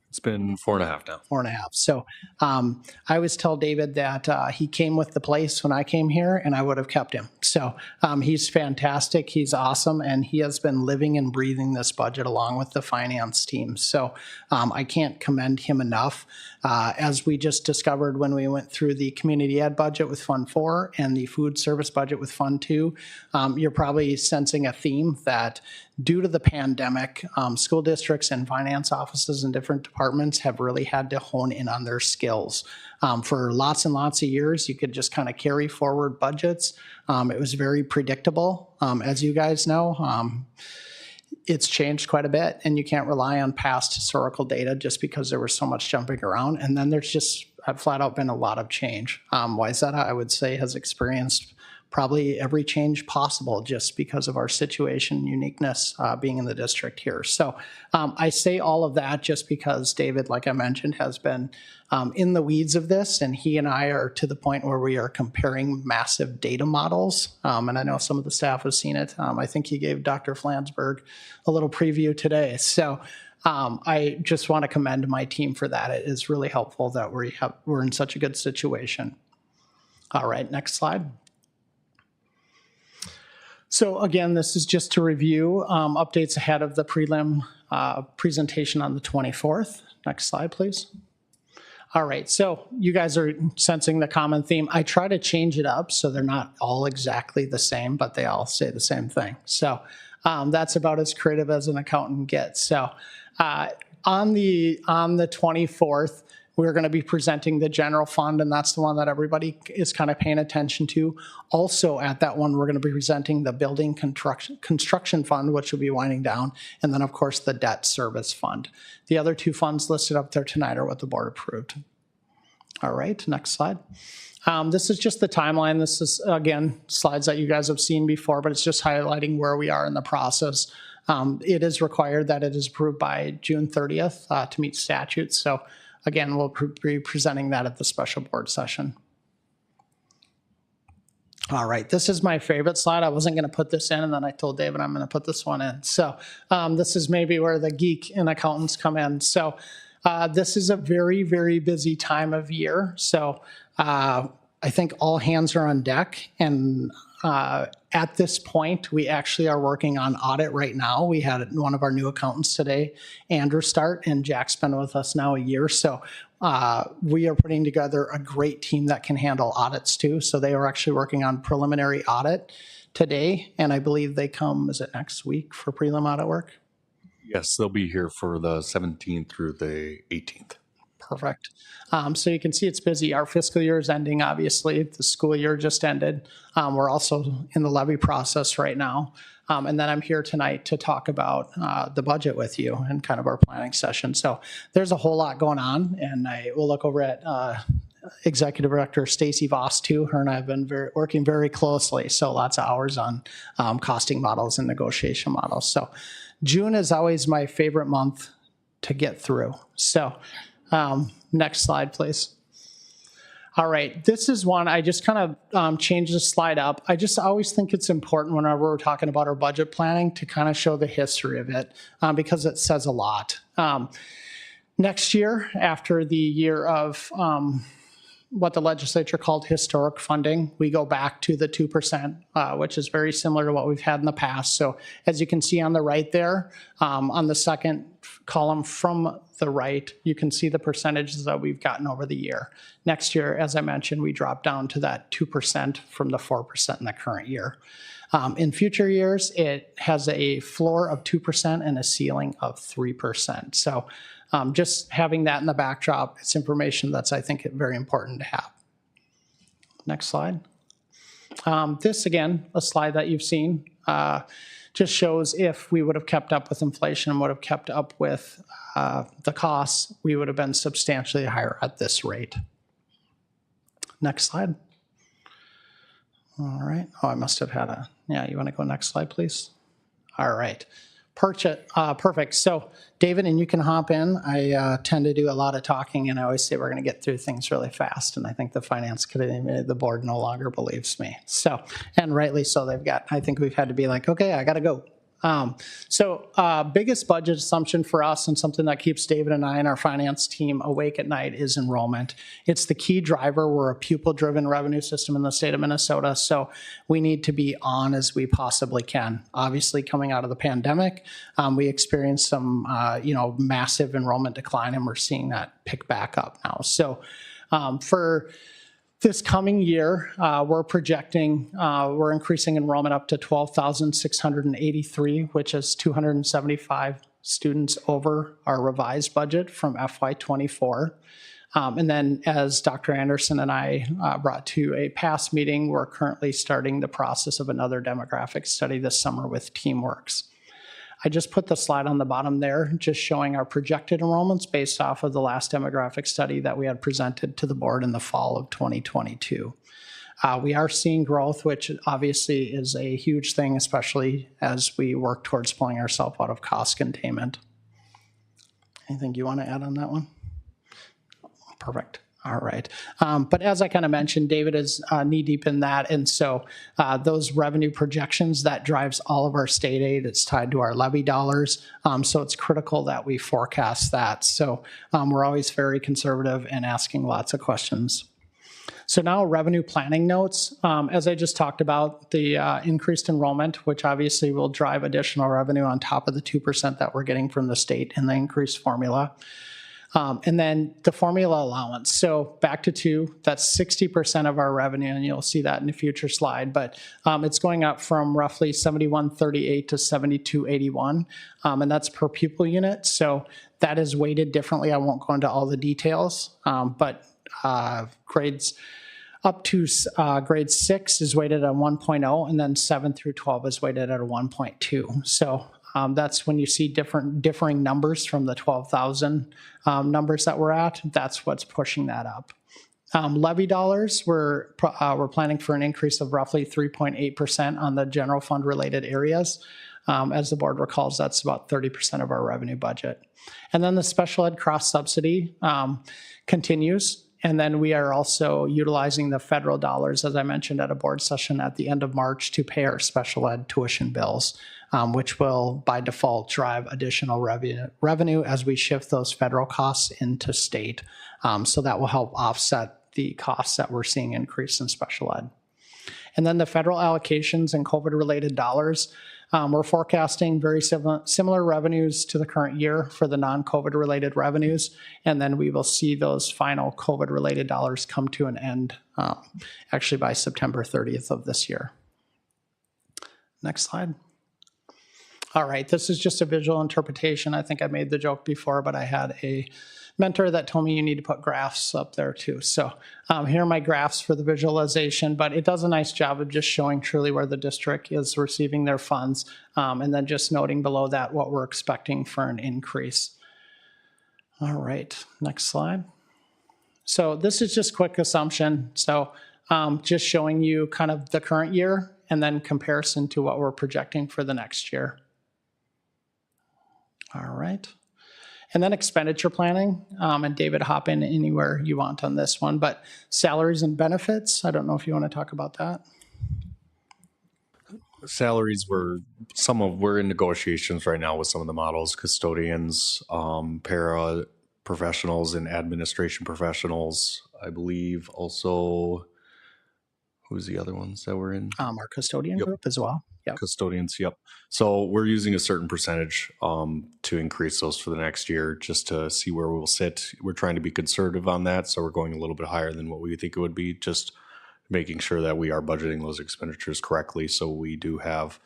Speaker 11: It's been 4.5 now.
Speaker 14: 4.5. So I always tell David that he came with the place when I came here, and I would have kept him. So he's fantastic. He's awesome, and he has been living and breathing this budget along with the finance team. So I can't commend him enough. As we just discovered when we went through the community ed budget with Fund 4 and the food service budget with Fund 2, you're probably sensing a theme that due to the pandemic, school districts and finance offices in different departments have really had to hone in on their skills. For lots and lots of years, you could just kind of carry forward budgets. It was very predictable. As you guys know, it's changed quite a bit, and you can't rely on past historical data just because there was so much jumping around. And then there's just flat out been a lot of change. Wayzata, I would say, has experienced probably every change possible just because of our situation, uniqueness being in the district here. So I say all of that just because David, like I mentioned, has been in the weeds of this, and he and I are to the point where we are comparing massive data models. And I know some of the staff has seen it. I think he gave Dr. Flansburgh a little preview today. So I just want to commend my team for that. It is really helpful that we're in such a good situation. All right, next slide. So again, this is just to review updates ahead of the prelim presentation on the 24th. Next slide, please. All right, so you guys are sensing the common theme. I try to change it up so they're not all exactly the same, but they all say the same thing. So that's about as creative as an accountant gets. So on the 24th, we're going to be presenting the general fund, and that's the one that everybody is kind of paying attention to. Also at that one, we're going to be presenting the building construction fund, which will be winding down, and then of course the debt service fund. The other two funds listed up there tonight are what the board approved. All right, next slide. This is just the timeline. This is, again, slides that you guys have seen before, but it's just highlighting where we are in the process. It is required that it is approved by June 30th to meet statutes. So again, we'll be presenting that at the special board session. All right, this is my favorite slide. I wasn't going to put this in, and then I told David I'm going to put this one in. So this is maybe where the geek and accountants come in. So this is a very, very busy time of year. So I think all hands are on deck. And at this point, we actually are working on audit right now. We had one of our new accountants today, Andrew, start, and Jack's been with us now a year. So we are putting together a great team that can handle audits too. So they are actually working on preliminary audit today. And I believe they come, is it next week for prelim audit work?
Speaker 11: Yes, they'll be here for the 17th through the 18th.
Speaker 14: Perfect. So you can see it's busy. Our fiscal year is ending, obviously. The school year just ended. We're also in the levy process right now. And then I'm here tonight to talk about the budget with you and kind of our planning session. So there's a whole lot going on, and I will look over at Executive Director Stacy Voss too. Her and I have been working very closely. So lots of hours on costing models and negotiation models. So June is always my favorite month to get through. So next slide, please. All right, this is one, I just kind of changed the slide up. I just always think it's important whenever we're talking about our budget planning to kind of show the history of it because it says a lot. Next year, after the year of what the legislature called historic funding. We go back to the 2%, which is very similar to what we've had in the past. So as you can see on the right there, on the second column from the right, you can see the percentages that we've gotten over the year. Next year, as I mentioned, we drop down to that 2% from the 4% in the current year. In future years, it has a floor of 2% and a ceiling of 3%. So just having that in the backdrop, it's information that's, I think, very important to have. Next slide. This, again, a slide that you've seen, just shows if we would have kept up with inflation and would have kept up with the costs, we would have been substantially higher at this rate. Next slide. All right. Oh, I must have had a, yeah, you want to go next slide, please? All right. Perfect. So, David, and you can hop in. I tend to do a lot of talking, and I always say we're going to get through things really fast, and I think the finance committee, the board no longer believes me. So, and rightly so, I think we've had to be like, okay, I got to go. Biggest budget assumption for us, and something that keeps David and I and our finance team awake at night, is enrollment. It's the key driver. We're a pupil-driven revenue system in the state of Minnesota, so we need to be on as we possibly can. Obviously, coming out of the pandemic, we experienced some, massive enrollment decline, and we're seeing that pick back up now. So, for this coming year, we're projecting, we're increasing enrollment up to 12,683, which is 275 students over our revised budget from FY24. And then, as Dr. Anderson and I brought to a past meeting, we're currently starting the process of another demographic study this summer with TeamWorks. I just put the slide on the bottom there, just showing our projected enrollments based off of the last demographic study that we had presented to the board in the fall of 2022. We are seeing growth, which obviously is a huge thing, especially as we work towards pulling ourselves out of cost containment. Anything you want to add on that one? Perfect. All right. But as I kind of mentioned, David is knee-deep in that. And so those revenue projections, that drives all of our state aid. It's tied to our levy dollars. So it's critical that we forecast that. So we're always very conservative and asking lots of questions. So now revenue planning notes. As I just talked about, the increased enrollment, which obviously will drive additional revenue on top of the 2% that we're getting from the state and the increased formula. And then the formula allowance. So back to 2, that's 60% of our revenue, and you'll see that in a future slide. But it's going up from roughly 7138 to 7281, and that's per pupil unit. So that is weighted differently. I won't go into all the details, but grades up to grade 6 is weighted at 1.0, and then 7 through 12 is weighted at a 1.2. So that's when you see differing numbers from the 12,000 numbers that we're at. That's what's pushing that up. Levy dollars, we're planning for an increase of roughly 3.8% on the general fund related areas. As the board recalls, that's about 30% of our revenue budget. And then the special ed cross subsidy continues. And then we are also utilizing the federal dollars, as I mentioned, at a board session at the end of March to pay our special ed tuition bills, which will by default drive additional revenue as we shift those federal costs into state. So that will help offset the costs that we're seeing increase in special ed. And then the federal allocations and COVID-related dollars, we're forecasting very similar revenues to the current year for the non-COVID related revenues. And then we will see those final COVID related dollars come to an end actually by September 30th of this year. Next slide. All right, this is just a visual interpretation. I think I made the joke before, but I had a mentor that told me you need to put graphs up there too. So here are my graphs for the visualization, but it does a nice job of just showing truly where the district is receiving their funds, and then just noting below that what we're expecting for an increase. All right, next slide. So this is just quick assumption. So just showing you kind of the current year and then comparison to what we're projecting for the next year. All right. And then expenditure planning, and David, hop in anywhere you want on this one, but salaries and benefits, I don't know if you want to talk about that.
Speaker 11: Salaries we're in negotiations right now with some of the models, custodians, para professionals and administration professionals. I believe also, who's the other ones that were in?
Speaker 14: Our custodian group as well. Yep.
Speaker 11: Custodians, yep. So we're using a certain percentage to increase those for the next year just to see where we'll sit. We're trying to be conservative on that, so we're going a little bit higher than what we think it would be, just making sure that we are budgeting those expenditures correctly. So we do have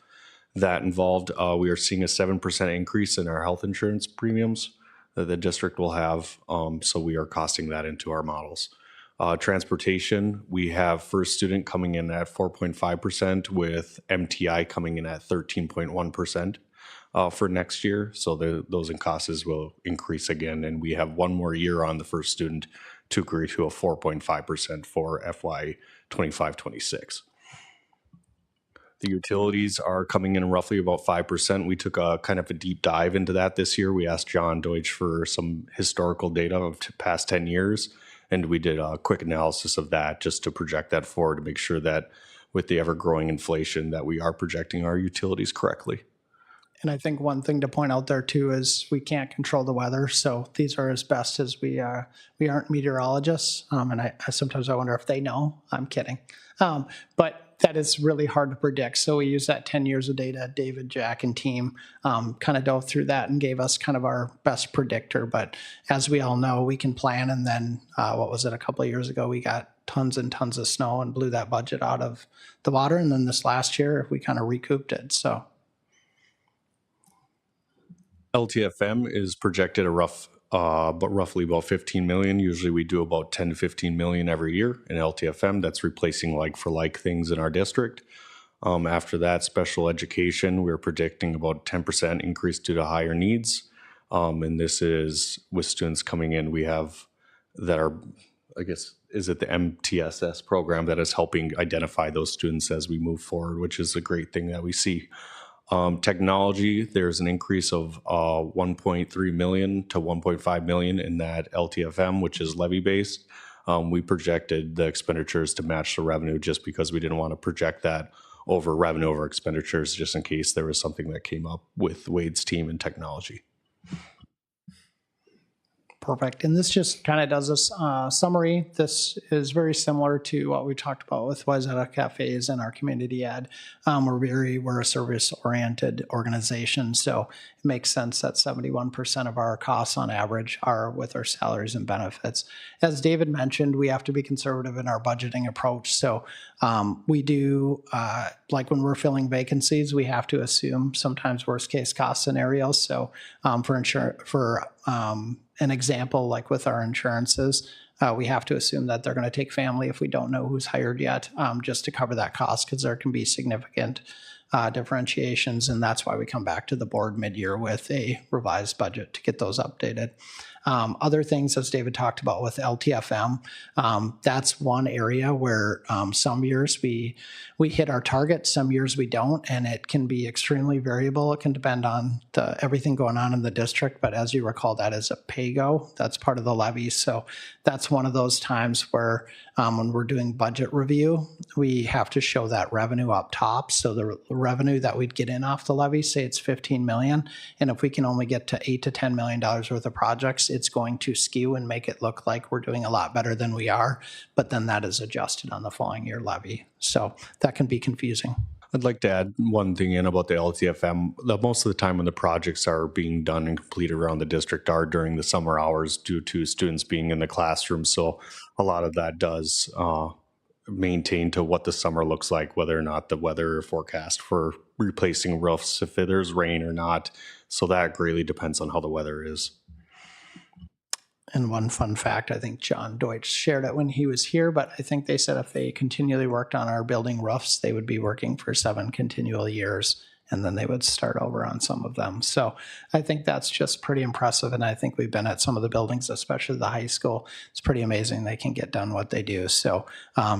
Speaker 11: that involved. We are seeing a 7% increase in our health insurance premiums that the district will have. So we are costing that into our models. Transportation, we have first student coming in at 4.5% with MTI coming in at 13.1% for next year. So those costs will increase again. And we have one more year on the first student to agree to a 4.5% for FY 25-26. The utilities are coming in roughly about 5%. We took a kind of a deep dive into that this year. We asked John Deutsch for some historical data of past 10 years. And we did a quick analysis of that just to project that forward to make sure that with the ever-growing inflation that we are projecting our utilities correctly.
Speaker 14: And I think one thing to point out there too is we can't control the weather, so these are as best as we aren't meteorologists, and I sometimes I wonder if they know. I'm kidding, but that is really hard to predict. So we use that 10 years of data. David, Jack, and team kind of dove through that and gave us kind of our best predictor. But as we all know, we can plan, and then what was it, a couple of years ago, we got tons and tons of snow and blew that budget out of the water. And then this last year, we kind of recouped it. So
Speaker 11: LTFM is projected roughly about 15 million. Usually we do about 10 to 15 million every year in LTFM. That's replacing like for like things in our district. After that, special education, we're predicting about 10% increase due to higher needs. And this is with students coming in, we have that are, I guess, is it the MTSS program that is helping identify those students as we move forward, which is a great thing that we see. Technology, there's an increase of 1.3 million to 1.5 million in that LTFM, which is levy-based. We projected the expenditures to match the revenue just because we didn't want to project that over revenue over expenditures just in case there was something that came up with Wade's team in technology.
Speaker 14: Perfect. And this just kind of does a summary. This is very similar to what we talked about with Wayzata Cafes and our community ed. We're a service-oriented organization, so it makes sense that 71% of our costs on average are with our salaries and benefits. As David mentioned, we have to be conservative in our budgeting approach. So we do, like when we're filling vacancies, we have to assume sometimes worst-case cost scenarios. So for an example, like with our insurances, we have to assume that they're going to take family if we don't know who's hired yet, just to cover that cost, because there can be significant differentiations, and that's why we come back to the board mid-year with a revised budget to get those updated. Other things, as David talked about with LTFM, that's one area where some years we hit our target, some years we don't, and it can be extremely variable. It can depend on everything going on in the district, but as you recall, that is a pay-go. That's part of the levy. So that's one of those times where when we're doing budget review, we have to show that revenue up top. So the revenue that we'd get in off the levy, say it's 15 million, and if we can only get to $8 to $10 million worth of projects, it's going to skew and make it look like we're doing a lot better than we are, but then that is adjusted on the following year levy. So that can be confusing.
Speaker 11: I'd like to add one thing in about the LTFM. Most of the time when the projects are being done and completed around the district are during the summer hours due to students being in the classroom. So a lot of that does maintain to what the summer looks like, whether or not the weather forecast for replacing roofs, if there's rain or not. So that greatly depends on how the weather is.
Speaker 14: And one fun fact, I think John Deutsch shared it when he was here, but I think they said if they continually worked on our building roofs, they would be working for 7 continual years, and then they would start over on some of them. So I think that's just pretty impressive, and I think we've been at some of the buildings, especially the high school. It's pretty amazing they can get done what they do. So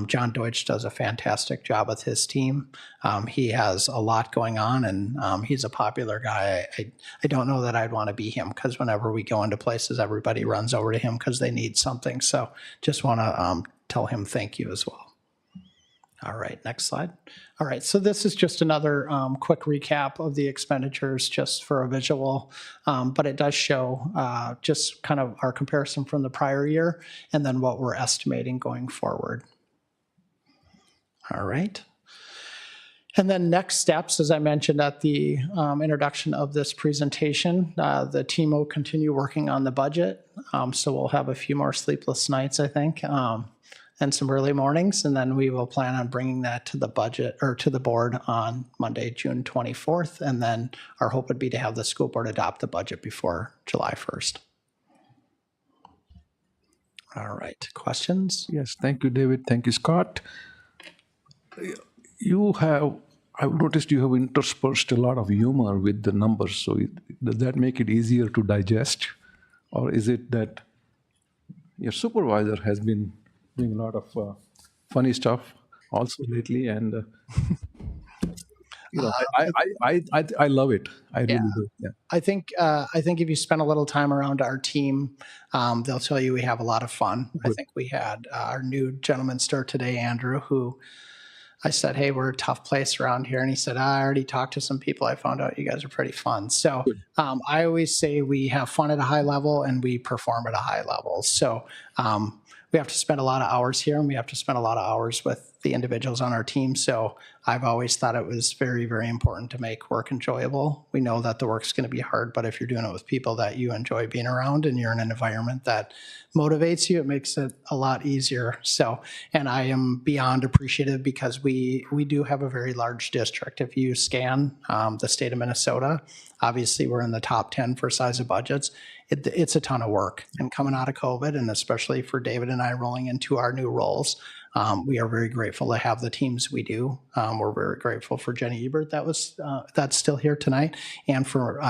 Speaker 14: John Deutsch does a fantastic job with his team. He has a lot going on, and he's a popular guy. I don't know that I'd want to be him, because whenever we go into places, everybody runs over to him because they need something. So just want to tell him thank you as well. All right, next slide. All right, so this is just another quick recap of the expenditures just for a visual, but it does show just kind of our comparison from the prior year and then what we're estimating going forward. All right. And then next steps, as I mentioned at the introduction of this presentation, the team will continue working on the budget. So we'll have a few more sleepless nights, I think, and some early mornings. And then we will plan on bringing that to the budget or to the board on Monday, June 24th. And then our hope would be to have the school board adopt the budget before July 1st. All right, questions?
Speaker 2: Yes, thank you, David. Thank you, Scott. I've noticed you have interspersed a lot of humor with the numbers. So does that make it easier to digest? Or is it that your supervisor has been doing a lot of funny stuff also lately? And I love it. I really do. Yeah.
Speaker 14: I think if you spend a little time around our team, they'll tell you we have a lot of fun. Good. I think we had our new gentleman start today, Andrew, who I said, hey, we're a tough place around here. And he said, I already talked to some people. I found out you guys are pretty fun. So I always say we have fun at a high level and we perform at a high level. So we have to spend a lot of hours here and we have to spend a lot of hours with the individuals on our team. So I've always thought it was very, very important to make work enjoyable. We know that the work's going to be hard, but if you're doing it with people that you enjoy being around and you're in an environment that motivates you, it makes it a lot easier. So, and I am beyond appreciative because we do have a very large district. If you scan the state of Minnesota, obviously we're in the top 10 for size of budgets. It's a ton of work. And coming out of COVID, and especially for David and I rolling into our new roles, we are very grateful to have the teams we do. We're very grateful for Jenny Ebert that's still here tonight, and for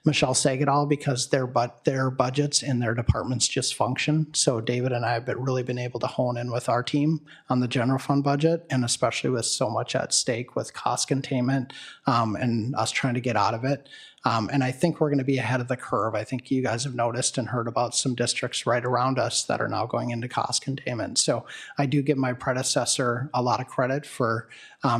Speaker 14: Michelle Sagadol because their budgets and their departments just function. So David and I have really been able to hone in with our team on the general fund budget, and especially with so much at stake with cost containment and us trying to get out of it. And I think we're going to be ahead of the curve. I think you guys have noticed and heard about some districts right around us that are now going into cost containment. So I do give my predecessor a lot of credit for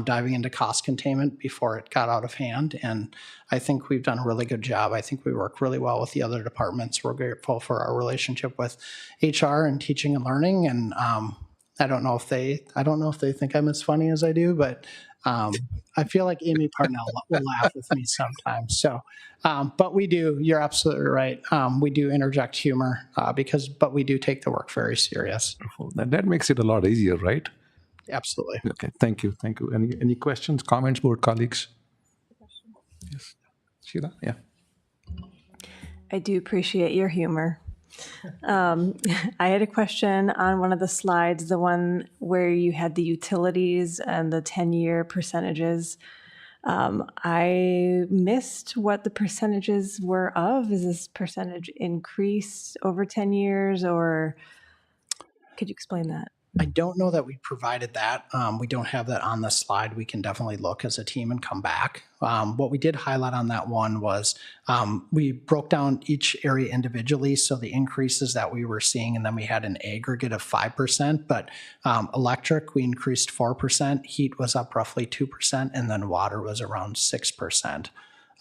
Speaker 14: diving into cost containment before it got out of hand. And I think we've done a really good job. I think we work really well with the other departments. We're grateful for our relationship with HR and teaching and learning. And I don't know if they think I'm as funny as I do, but I feel like Amy Parnell will laugh with me sometimes. So, but we do, you're absolutely right. We do interject humor but we do take the work very serious.
Speaker 2: That makes it a lot easier, right?
Speaker 14: Absolutely.
Speaker 2: Okay, thank you. Thank you. Any questions, comments, board colleagues? Yes. Sheila? Yeah.
Speaker 8: I do appreciate your humor. I had a question on one of the slides, the one where you had the utilities and the 10-year percentages. I missed what the percentages were of. Is this percentage increase over 10 years, or could you explain that?
Speaker 14: I don't know that we provided that. We don't have that on the slide. We can definitely look as a team and come back. What we did highlight on that one was we broke down each area individually, so the increases that we were seeing, and then we had an aggregate of 5%, but electric, we increased 4%, heat was up roughly 2%, and then water was around 6%.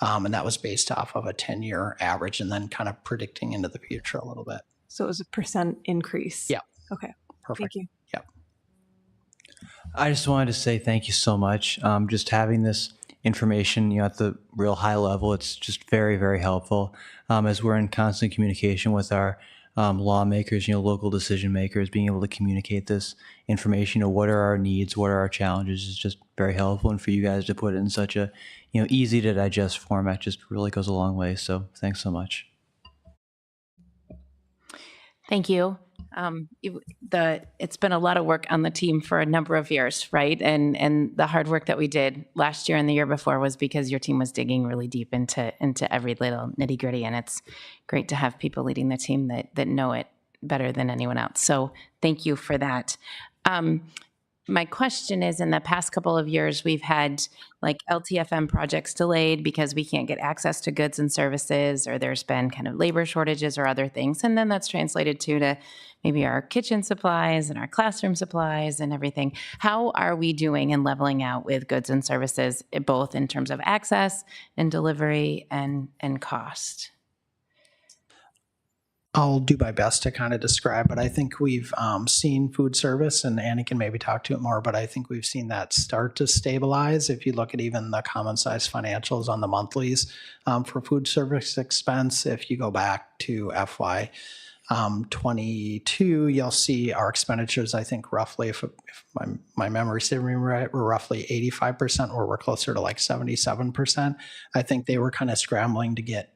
Speaker 14: And that was based off of a 10-year average and then kind of predicting into the future a little bit.
Speaker 8: So it was a percent increase?
Speaker 14: Yeah.
Speaker 8: Okay.
Speaker 14: Perfect.
Speaker 8: Thank you.
Speaker 14: Yep.
Speaker 5: I just wanted to say thank you so much. Just having this information, at the real high level, it's just very, very helpful. As we're in constant communication with our lawmakers, local decision makers, being able to communicate this information, what are our needs, what are our challenges, is just very helpful. And for you guys to put it in such a, easy to digest format just really goes a long way. So thanks so much.
Speaker 7: Thank you. It's been a lot of work on the team for a number of years, right? And the hard work that we did last year and the year before was because your team was digging really deep into every little nitty gritty, and it's great to have people leading the team that know it better than anyone else. So thank you for that. My question is, in the past couple of years, we've had like LTFM projects delayed because we can't get access to goods and services, or there's been kind of labor shortages or other things. And then that's translated to maybe our kitchen supplies and our classroom supplies and everything. How are we doing in leveling out with goods and services, both in terms of access and delivery and cost?
Speaker 14: I'll do my best to kind of describe, but I think we've seen food service, and Annie can maybe talk to it more, but I think we've seen that start to stabilize. If you look at even the common size financials on the monthlies for food service expense, if you go back to FY 22, you'll see our expenditures, I think roughly, if my memory serves me right, we're roughly 85%, or we're closer to like 77%. I think they were kind of scrambling to get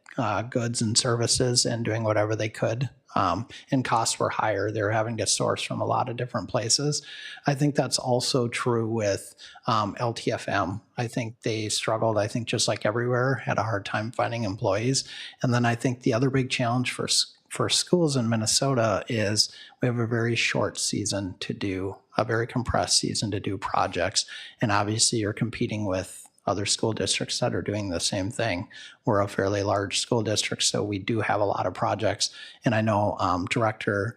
Speaker 14: goods and services and doing whatever they could. And costs were higher. They were having to source from a lot of different places. I think that's also true with LTFM. I think they struggled, I think just like everywhere, had a hard time finding employees. And then I think the other big challenge for schools in Minnesota is we have a very short season to do, a very compressed season to do projects. And obviously you're competing with other school districts that are doing the same thing. We're a fairly large school district, so we do have a lot of projects. And I know Director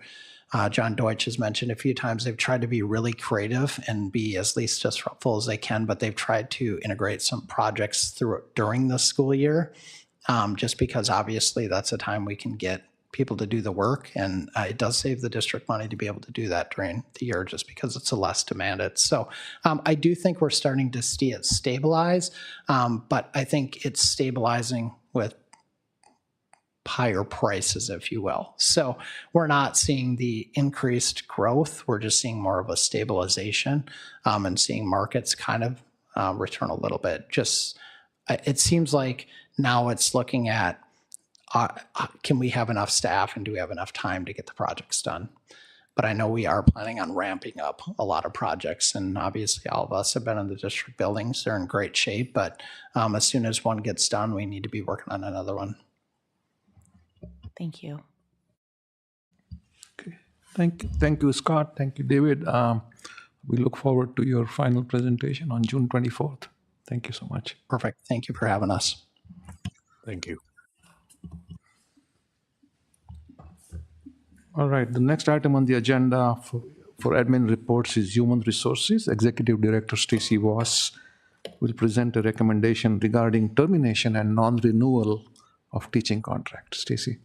Speaker 14: John Deutsch has mentioned a few times they've tried to be really creative and be as least disruptful as they can, but they've tried to integrate some projects during the school year, just because obviously that's a time we can get people to do the work, and it does save the district money to be able to do that during the year just because it's a less demanded. So I do think we're starting to see it stabilize, but I think it's stabilizing with higher prices, if you will. So we're not seeing the increased growth. We're just seeing more of a stabilization and seeing markets kind of return a little bit. Just it seems like now it's looking at can we have enough staff and do we have enough time to get the projects done? But I know we are planning on ramping up a lot of projects, and obviously all of us have been in the district buildings. They're in great shape, but as soon as one gets done, we need to be working on another one.
Speaker 7: Thank you.
Speaker 2: Okay. Thank you, Scott. Thank you, David. We look forward to your final presentation on June 24th. Thank you so much.
Speaker 14: Perfect. Thank you for having us.
Speaker 11: Thank you.
Speaker 2: All right, the next item on the agenda for admin reports is Human Resources. Executive Director Stacy Voss will present a recommendation regarding termination and non-renewal of teaching contract. Stacy.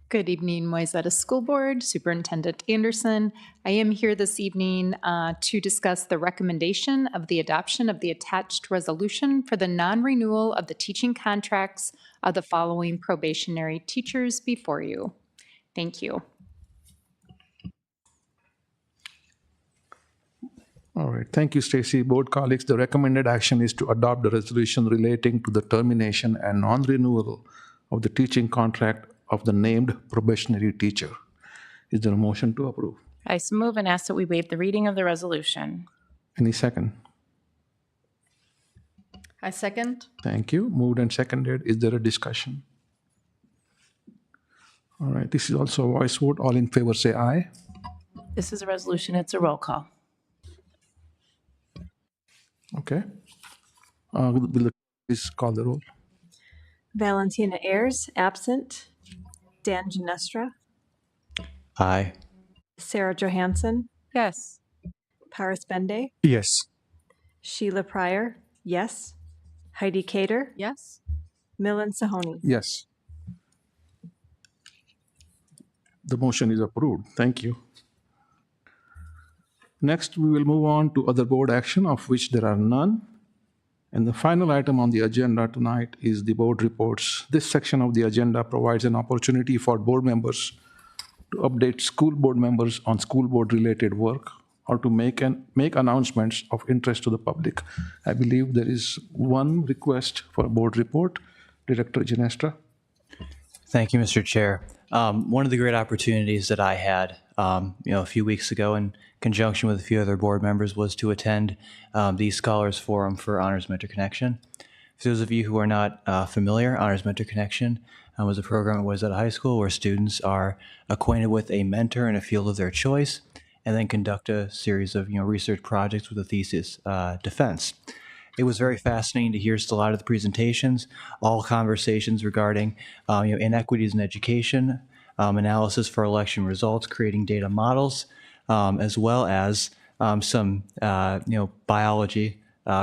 Speaker 16: Good evening, Wayzata School Board, Superintendent Anderson. I am here this evening to discuss the recommendation of the adoption of the attached resolution for the non-renewal of the teaching contracts of the following probationary teachers before you. Thank you.
Speaker 2: All right, thank you, Stacy. Board colleagues, the recommended action is to adopt the resolution relating to the termination and non-renewal of the teaching contract of the named probationary teacher. Is there a motion to approve?
Speaker 7: I so move and ask that we waive the reading of the resolution.
Speaker 2: Any second?
Speaker 23: I second.
Speaker 2: Thank you. Moved and seconded. Is there a discussion? All right, this is also a voice vote. All in favor say aye.
Speaker 7: This is a resolution. It's a roll call.
Speaker 2: Okay. Will the please call the roll?
Speaker 8: Valentina Ayers, absent. Dan Ginestra.
Speaker 5: Aye.
Speaker 8: Sarah Johansson.
Speaker 23: Yes.
Speaker 8: Paris Bende.
Speaker 4: Yes.
Speaker 8: Sheila Pryor. Yes. Heidi Cater.
Speaker 23: Yes.
Speaker 8: Milan Sahoni.
Speaker 2: Yes. The motion is approved. Thank you. Next, we will move on to other board action, of which there are none. And the final item on the agenda tonight is the board reports. This section of the agenda provides an opportunity for board members to update school board members on school board related work or to make announcements of interest to the public. I believe there is one request for a board report. Director Ginestra.
Speaker 5: Thank you, Mr. Chair. One of the great opportunities that I had, a few weeks ago in conjunction with a few other board members was to attend the Scholars Forum for Honors Mentor Connection. For those of you who are not familiar, Honors Mentor Connection was a program at Wayzata High School where students are acquainted with a mentor in a field of their choice and then conduct a series of research projects with a thesis defense. It was very fascinating to hear still a lot of the presentations, all conversations regarding inequities in education, analysis for election results, creating data models, as well as some biology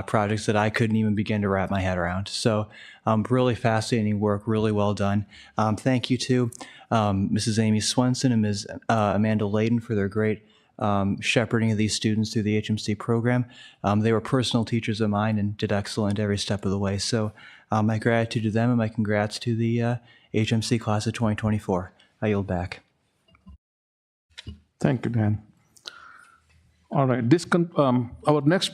Speaker 5: projects that I couldn't even begin to wrap my head around. So really fascinating work, really well done. Thank you to Mrs. Amy Swenson and Ms. Amanda Layden for their great shepherding of these students through the HMC program. They were personal teachers of mine and did excellent every step of the way. So my gratitude to them and my congrats to the HMC class of 2024. I yield back.
Speaker 2: Thank you, Dan. All right, our next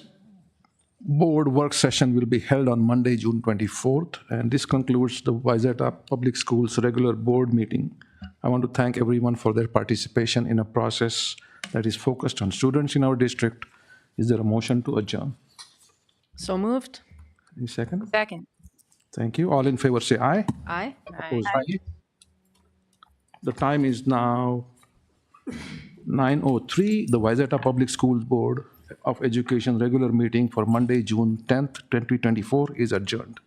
Speaker 2: board work session will be held on Monday, June 24th, and this concludes the Wayzata Public Schools regular board meeting. I want to thank everyone for their participation in a process that is focused on students in our district. Is there a motion to adjourn?
Speaker 23: So moved.
Speaker 2: Any second?
Speaker 7: Second.
Speaker 2: Thank you. All in favor say aye.
Speaker 23: Aye.
Speaker 2: Opposed, aye. The time is now 9:03. The Wayzata Public Schools Board of Education regular meeting for Monday, June 10th, 2024 is adjourned.